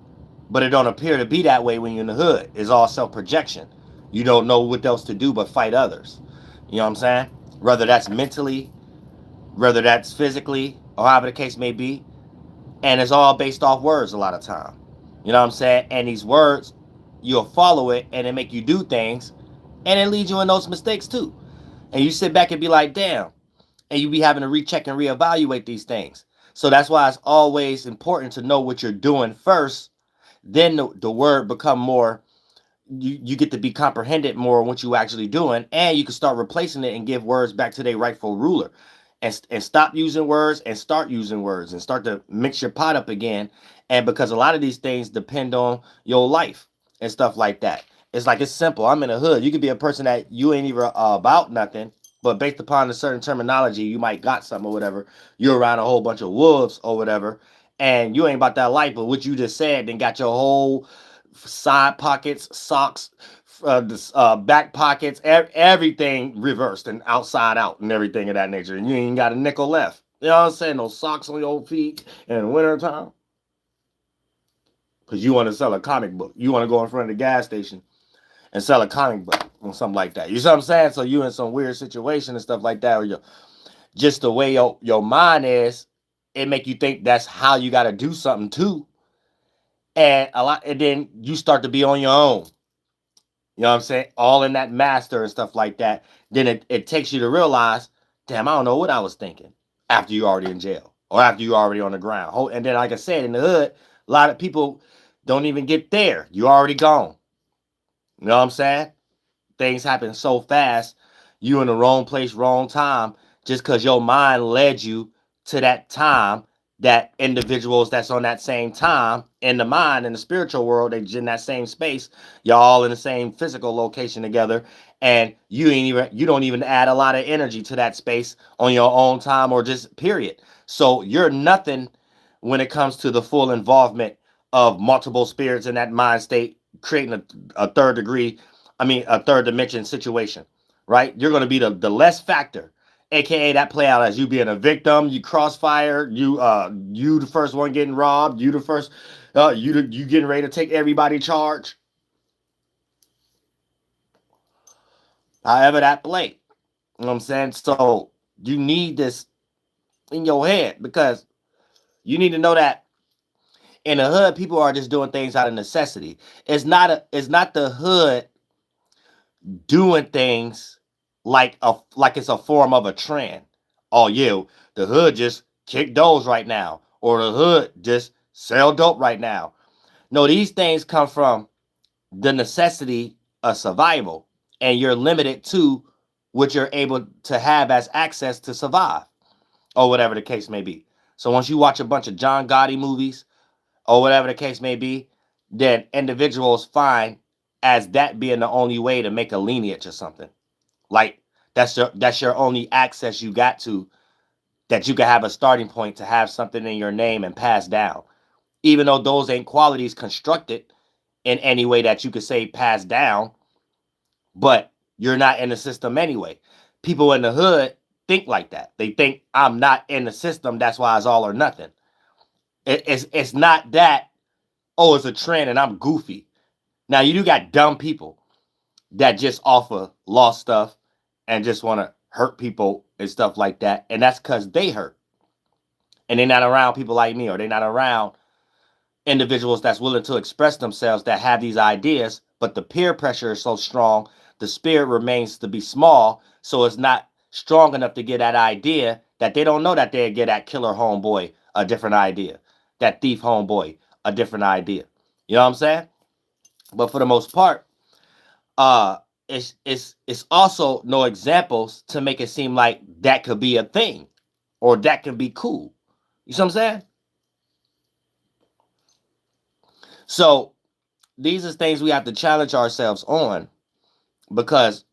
but it don't appear to be that way when you're in the hood. It's all self-projection. You don't know what else to do but fight others. You know what I'm saying? Whether that's mentally, whether that's physically, or however the case may be. And it's all based off words a lot of time. You know what I'm saying? And these words, you'll follow it and it make you do things, and it leads you in those mistakes too. And you sit back and be like, damn. And you be having to recheck and reevaluate these things. So that's why it's always important to know what you're doing first. Then the word become more, you get to be comprehended more on what you actually doing, and you can start replacing it and give words back to their rightful ruler, and stop using words and start using words and start to mix your pot up again. And because a lot of these things depend on your life and stuff like that. It's like, it's simple. I'm in a hood. You could be a person that you ain't even about nothing, but based upon a certain terminology, you might got something or whatever. You're around a whole bunch of wolves or whatever, and you ain't about that life. But what you just said then got your whole side pockets, socks, back pockets, everything reversed and outside out and everything of that nature. And you ain't got a nickel left. You know what I'm saying? No socks on your feet in winter time. Because you want to sell a comic book. You want to go in front of the gas station and sell a comic book or something like that. You see what I'm saying? So you in some weird situation and stuff like that, or you're, just the way your mind is, it make you think that's how you got to do something too. And then you start to be on your own. You know what I'm saying? All in that master and stuff like that. Then it takes you to realize, damn, I don't know what I was thinking after you already in jail or after you already on the ground. And then, like I said, in the hood, a lot of people don't even get there. You already gone. You know what I'm saying? Things happen so fast. You in the wrong place, wrong time, just because your mind led you to that time. That individuals that's on that same time in the mind, in the spiritual world, they in that same space. Y'all all in the same physical location together, and you don't even add a lot of energy to that space on your own time or just period. So you're nothing when it comes to the full involvement of multiple spirits in that mind state, creating a third degree, a third dimension situation, right? You're going to be the less factor, aka that play out as you being a victim, you crossfire, you the first one getting robbed, you the first, you getting ready to take everybody charge. However that play, you know what I'm saying? So you need this in your head, because you need to know that in the hood, people are just doing things out of necessity. It's not the hood doing things like it's a form of a trend. Oh yeah, the hood just kick doors right now, or the hood just sell dope right now. No, these things come from the necessity a survival, and you're limited to what you're able to have as access to survive, or whatever the case may be. So once you watch a bunch of John Gotti movies, or whatever the case may be, then individuals find as that being the only way to make a lineage or something. Like that's your only access you got to, that you can have a starting point to have something in your name and pass down. Even though those ain't qualities constructed in any way that you could say pass down, but you're not in the system anyway. People in the hood think like that. They think I'm not in the system, that's why it's all or nothing. It's not that, oh, it's a trend and I'm goofy. Now you do got dumb people that just offer lost stuff and just want to hurt people and stuff like that. And that's because they hurt. And they're not around people like me, or they're not around individuals that's willing to express themselves that have these ideas, but the peer pressure is so strong, the spirit remains to be small, so it's not strong enough to get that idea, that they don't know that they'll get that killer homeboy a different idea, that thief homeboy a different idea. You know what I'm saying? But for the most part, it's also no examples to make it seem like that could be a thing or that could be cool. You see what I'm saying? So these are things we have to challenge ourselves on, because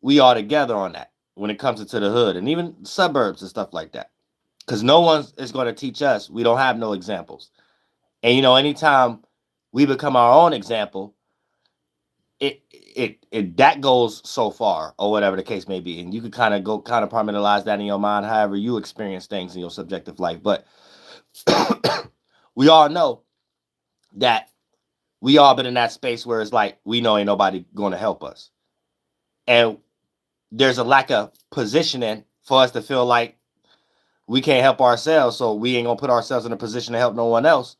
we are together on that when it comes into the hood and even suburbs and stuff like that. Because no one is going to teach us. We don't have no examples. And anytime we become our own example, it that goes so far, or whatever the case may be. And you can kind of compartmentalize that in your mind, however you experience things in your subjective life. But we all know that we all been in that space where it's like, we know ain't nobody going to help us. And there's a lack of positioning for us to feel like we can't help ourselves, so we ain't going to put ourselves in a position to help no one else.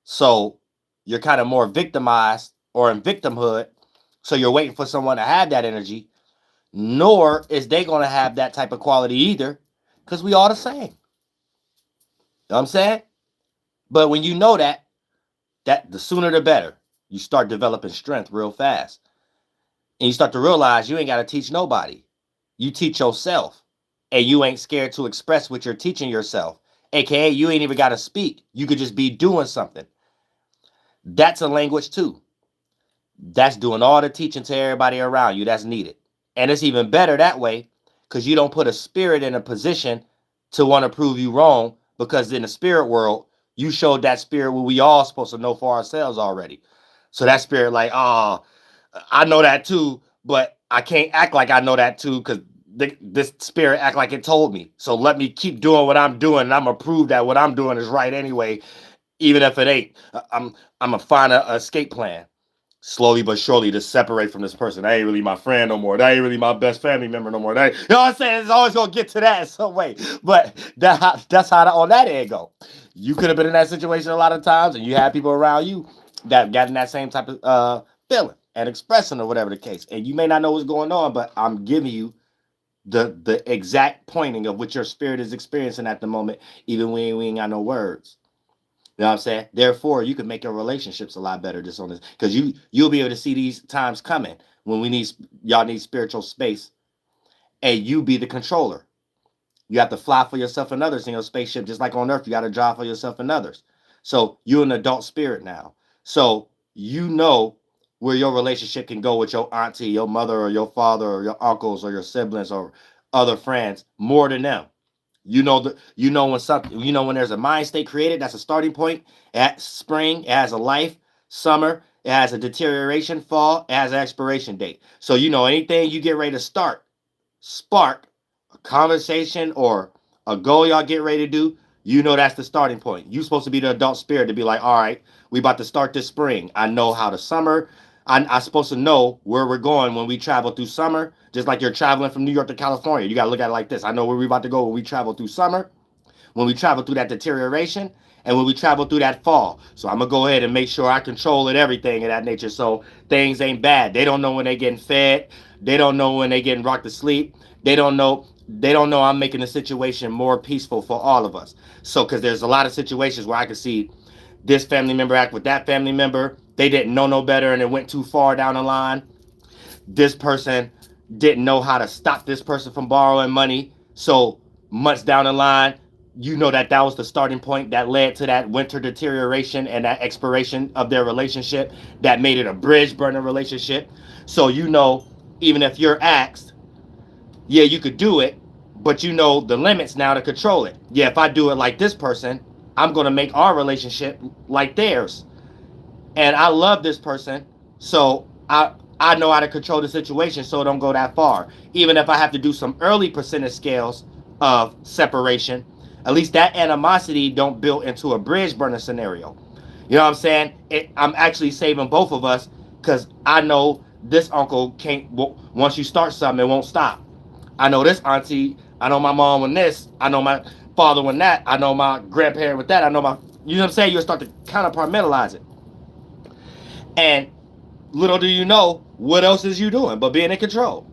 So you're kind of more victimized or in victimhood. So you're waiting for someone to have that energy, nor is they going to have that type of quality either, because we all the same. You know what I'm saying? But when you know that the sooner the better, you start developing strength real fast. And you start to realize you ain't got to teach nobody. You teach yourself. And you ain't scared to express what you're teaching yourself. AKA, you ain't even got to speak. You could just be doing something. That's a language too. That's doing all the teaching to everybody around you that's needed. And it's even better that way, because you don't put a spirit in a position to want to prove you wrong, because in the spirit world, you showed that spirit what we all supposed to know for ourselves already. So that spirit like, oh, I know that too, but I can't act like I know that too, because this spirit act like it told me. So let me keep doing what I'm doing, and I'm going to prove that what I'm doing is right anyway, even if it ain't. I'm going to find an escape plan. Slowly but surely to separate from this person. That ain't really my friend no more. That ain't really my best family member no more. You know what I'm saying? It's always going to get to that in some way. But that's how on that end go. You could have been in that situation a lot of times, and you had people around you that got in that same type of feeling and expressing or whatever the case. And you may not know what's going on, but I'm giving you the exact pointing of what your spirit is experiencing at the moment, even when we ain't got no words. You know what I'm saying? Therefore, you can make your relationships a lot better just on this, because you'll be able to see these times coming when y'all need spiritual space, and you be the controller. You have to fly for yourself and others in your spaceship, just like on Earth. You got to drive for yourself and others. So you're an adult spirit now. So you know where your relationship can go with your auntie, your mother, or your father, or your uncles, or your siblings, or other friends more than them. You know when there's a mind state created, that's a starting point. At spring, it has a life. Summer, it has a deterioration. Fall, it has an expiration date. So anything you get ready to spark a conversation or a goal y'all get ready to do, that's the starting point. You're supposed to be the adult spirit to be like, all right, we about to start this spring. I know how the summer. I'm supposed to know where we're going when we travel through summer, just like you're traveling from New York to California. You got to look at it like this. I know where we're about to go when we travel through summer, when we travel through that deterioration, and when we travel through that fall. So I'm going to go ahead and make sure I control it, everything of that nature, so things ain't bad. They don't know when they're getting fed. They don't know when they're getting rocked to sleep. They don't know I'm making the situation more peaceful for all of us. So, because there's a lot of situations where I can see this family member act with that family member. They didn't know no better, and it went too far down the line. this person didn't know how to stop this person from borrowing money. So months down the line, you know that was the starting point that led to that winter deterioration and that expiration of their relationship that made it a bridge burner relationship. So you know, even if you're asked, yeah, you could do it, but you know the limits now to control it. Yeah, if I do it like this person, I'm going to make our relationship like theirs. And I love this person, so I know how to control the situation so it don't go that far. Even if I have to do some early percentage scales of separation, at least that animosity don't build into a bridge burner scenario. You know what I'm saying? I'm actually saving both of us because I know this uncle can't, once you start something, it won't stop. I know this auntie, I know my mom with this, I know my father with that, I know my grandparent with that, I know my, you know what I'm saying? You'll start to kind of compartmentalize it. And little do you know, what else is you doing but being in control?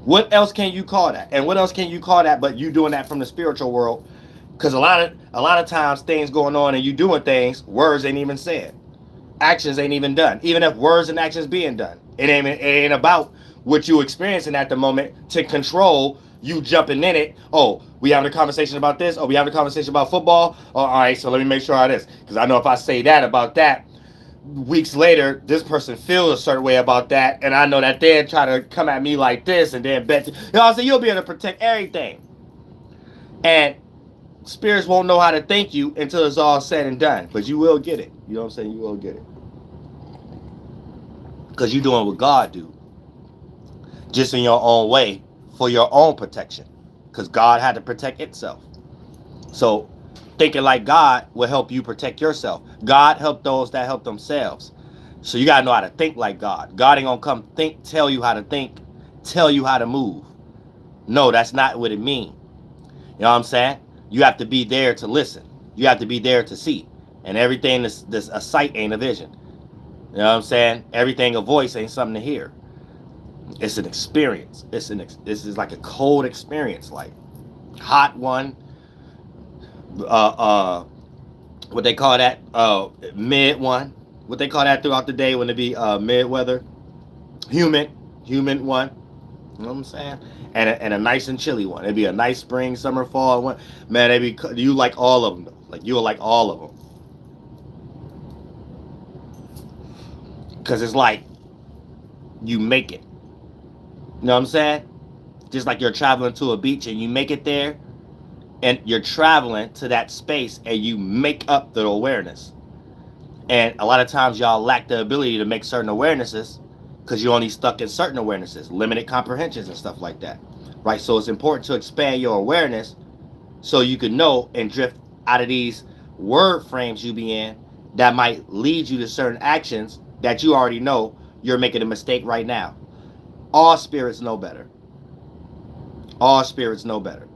What else can you call that? And what else can you call that but you doing that from the spiritual world? Because a lot of times things going on and you doing things, words ain't even said. Actions ain't even done. Even if words and actions being done. It ain't about what you experiencing at the moment to control you jumping in it. Oh, we having a conversation about this. Oh, we having a conversation about football. Oh, all right, so let me make sure I this. Because I know if I say that about that, weeks later, this person feels a certain way about that, and I know that they'll try to come at me like this, and then bet. You know what I'm saying? You'll be able to protect everything. And spirits won't know how to thank you until it's all said and done. But you will get it. You know what I'm saying? You will get it. Because you're doing what God do. Just in your own way for your own protection. Because God had to protect itself. So thinking like God will help you protect yourself. God helped those that help themselves. So you got to know how to think like God. God ain't going to come tell you how to think, tell you how to move. No, that's not what it means. You know what I'm saying? You have to be there to listen. You have to be there to see. And everything that's a sight ain't a vision. You know what I'm saying? Everything a voice ain't something to hear. It's an experience. This is like a cold experience, like hot one. What they call that? Mid one. What they call that throughout the day when it be mid weather. Humid one. You know what I'm saying? And a nice and chilly one. It'd be a nice spring, summer, fall one. Man, you like all of them though. Like you'll like all of them. Cause it's like you make it. You know what I'm saying? Just like you're traveling to a beach and you make it there, and you're traveling to that space and you make up the awareness. And a lot of times y'all lack the ability to make certain awarenesses because you're only stuck in certain awarenesses, limited comprehensions and stuff like that. Right? So it's important to expand your awareness so you can know and drift out of these word frames you be in that might lead you to certain actions that you already know you're making a mistake right now. All spirits know better. All spirits know better.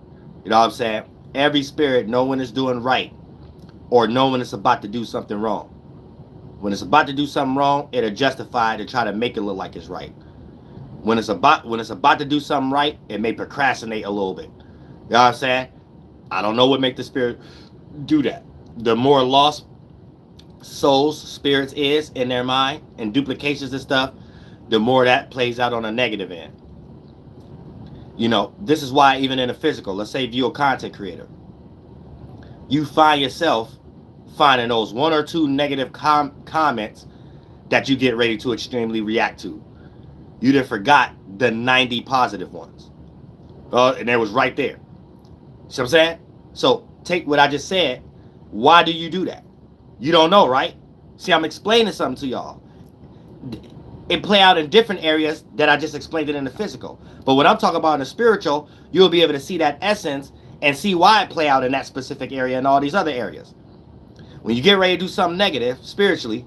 You know what I'm saying? Every spirit know when it's doing right or know when it's about to do something wrong. When it's about to do something wrong, it'll justify to try to make it look like it's right. When it's about to do something right, it may procrastinate a little bit. You know what I'm saying? I don't know what make the spirit do that. The more lost souls, spirits is in their mind and duplications and stuff, the more that plays out on a negative end. You know, this is why even in the physical, let's say if you're a content creator, you find yourself finding those one or two negative comments that you get ready to extremely react to. You done forgot the 90 positive ones. And it was right there. See what I'm saying? So take what I just said. Why do you do that? You don't know, right? See, I'm explaining something to y'all. It play out in different areas that I just explained it in the physical. But when I'm talking about in the spiritual, you'll be able to see that essence and see why it play out in that specific area and all these other areas. When you get ready to do something negative spiritually,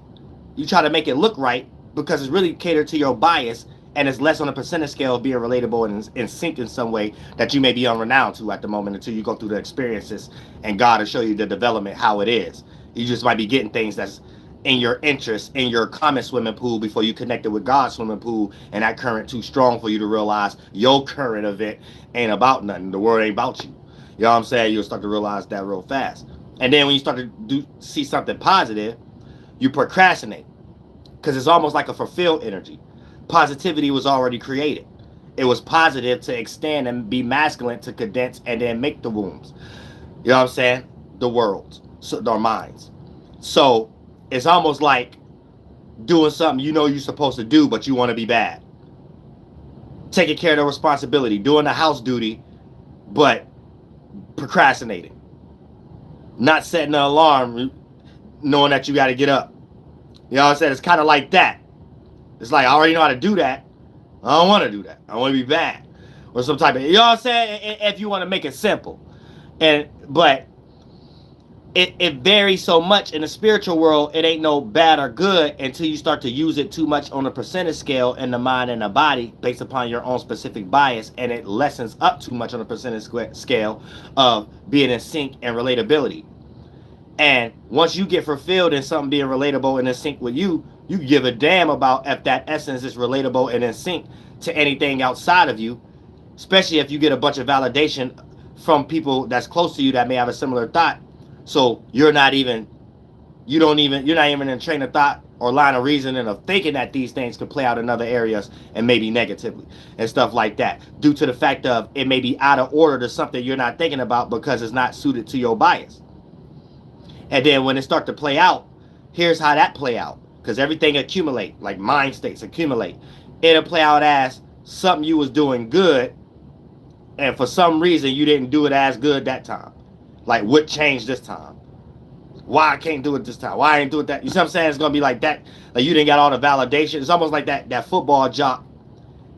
you try to make it look right because it's really catered to your bias and it's less on a percentage scale of being relatable and in sync in some way that you may be unrenowned to at the moment until you go through the experiences and God will show you the development, how it is. You just might be getting things that's in your interest, in your common swimming pool before you connected with God's swimming pool and that current too strong for you to realize your current event ain't about nothing. The world ain't about you. You know what I'm saying? You'll start to realize that real fast. And then when you start to see something positive, you procrastinate because it's almost like a fulfilled energy. Positivity was already created. It was positive to extend and be masculine to condense and then make the wombs. You know what I'm saying? The worlds, so our minds. So it's almost like doing something you know you're supposed to do, but you want to be bad. Taking care of the responsibility, doing the house duty, but procrastinating. Not setting an alarm, knowing that you got to get up. You know what I'm saying? It's kind of like that. It's like, I already know how to do that. I don't want to do that. I want to be bad. Or some type of, you know what I'm saying? If you want to make it simple. But it varies so much in the spiritual world. It ain't no bad or good until you start to use it too much on a percentage scale in the mind and the body based upon your own specific bias, and it lessens up too much on a percentage scale of being in sync and relatability. And once you get fulfilled in something being relatable and in sync with you, you give a damn about if that essence is relatable and in sync to anything outside of you, especially if you get a bunch of validation from people that's close to you that may have a similar thought. So you're not even in train of thought or line of reasoning of thinking that these things could play out in other areas and maybe negatively and stuff like that, due to the fact of it may be out of order to something you're not thinking about because it's not suited to your bias. And then when it starts to play out, here's how that play out. Because everything accumulate, like mind states accumulate. It'll play out as something you was doing good, and for some reason you didn't do it as good that time. Like, what changed this time? Why I can't do it this time? Why I ain't do it that? You see what I'm saying? It's gonna be like that. Like, you didn't got all the validation. It's almost like that football jock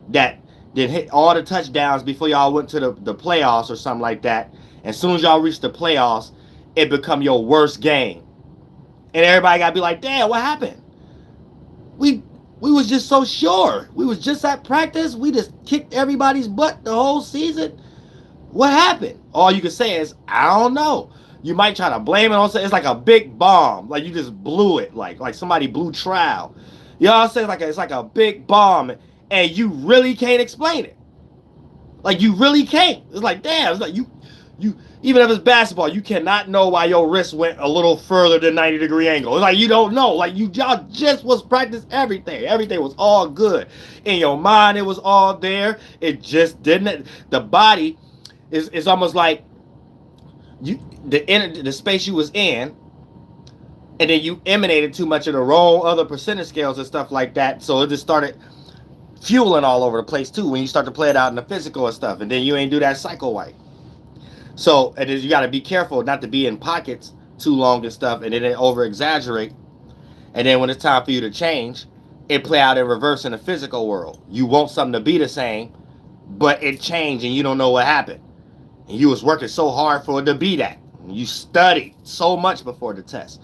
that did hit all the touchdowns before y'all went to the playoffs or something like that. And as soon as y'all reach the playoffs, it become your worst game. And everybody gotta be like, damn, what happened? We was just so sure. We was just at practice. We just kicked everybody's butt the whole season. What happened? All you can say is, I don't know. You might try to blame it on something. It's like a big bomb. Like, you just blew it. Like somebody blew trowel. You know what I'm saying? It's like a big bomb, and you really can't explain it. Like, you really can't. It's like, damn. It's like you even if it's basketball, you cannot know why your wrist went a little further than 90-degree angle. It's like, you don't know. Like, y'all just was practice everything. Everything was all good. In your mind, it was all there. It just didn't. The body is almost like the space you was in, and then you emanated too much of the wrong other percentage scales and stuff like that. So it just started fueling all over the place too when you start to play it out in the physical and stuff. And then you ain't do that cycle right. So, and then you got to be careful not to be in pockets too long and stuff, and then over exaggerate. And then when it's time for you to change, it play out in reverse in the physical world. You want something to be the same, but it changed and you don't know what happened. And you was working so hard for it to be that. You studied so much before the test.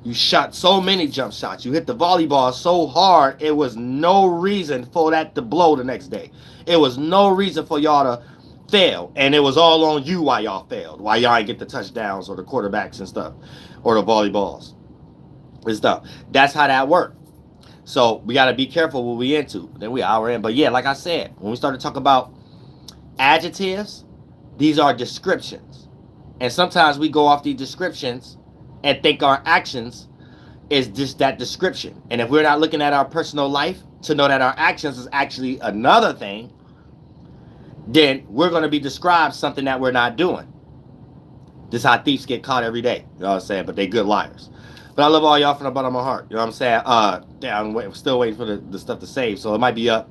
You shot so many jump shots. You hit the volleyball so hard, it was no reason for that to blow the next day. It was no reason for y'all to fail, and it was all on you why y'all failed, why y'all ain't get the touchdowns or the quarterbacks and stuff, or the volleyballs and stuff. That's how that worked. So we got to be careful what we into. Then we hour in. But yeah, like I said, when we start to talk about adjectives, these are descriptions, and sometimes we go off these descriptions and think our actions is just that description. And if we're not looking at our personal life to know that our actions is actually another thing, then we're going to be described something that we're not doing. This is how thieves get caught every day. You know what I'm saying? But they good liars. But I love all y'all from the bottom of my heart. You know what I'm saying? Yeah, I'm still waiting for the stuff to save. So it might be up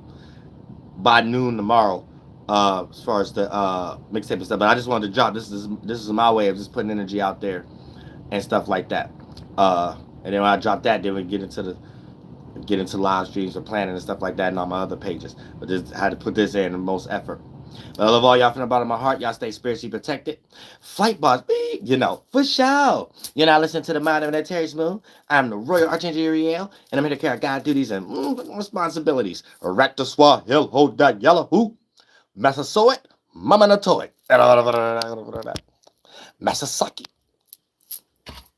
by noon tomorrow as far as the mixtape and stuff. But I just wanted to drop. This is my way of just putting energy out there and stuff like that. And then when I drop that, then we get into live streams or planning and stuff like that and on my other pages. But just had to put this in the most effort. But I love all y'all from the bottom of my heart. Y'all stay spiritually protected. Flight boss, you know, for sure. You're not listening to the mind of that Terry Smooth. I'm the Royal Archangel Uriel, and I'm here to carry out God duties and responsibilities. Erecta swa hill hold that yellow who Massasoit, Mama Natoit, Masasaki.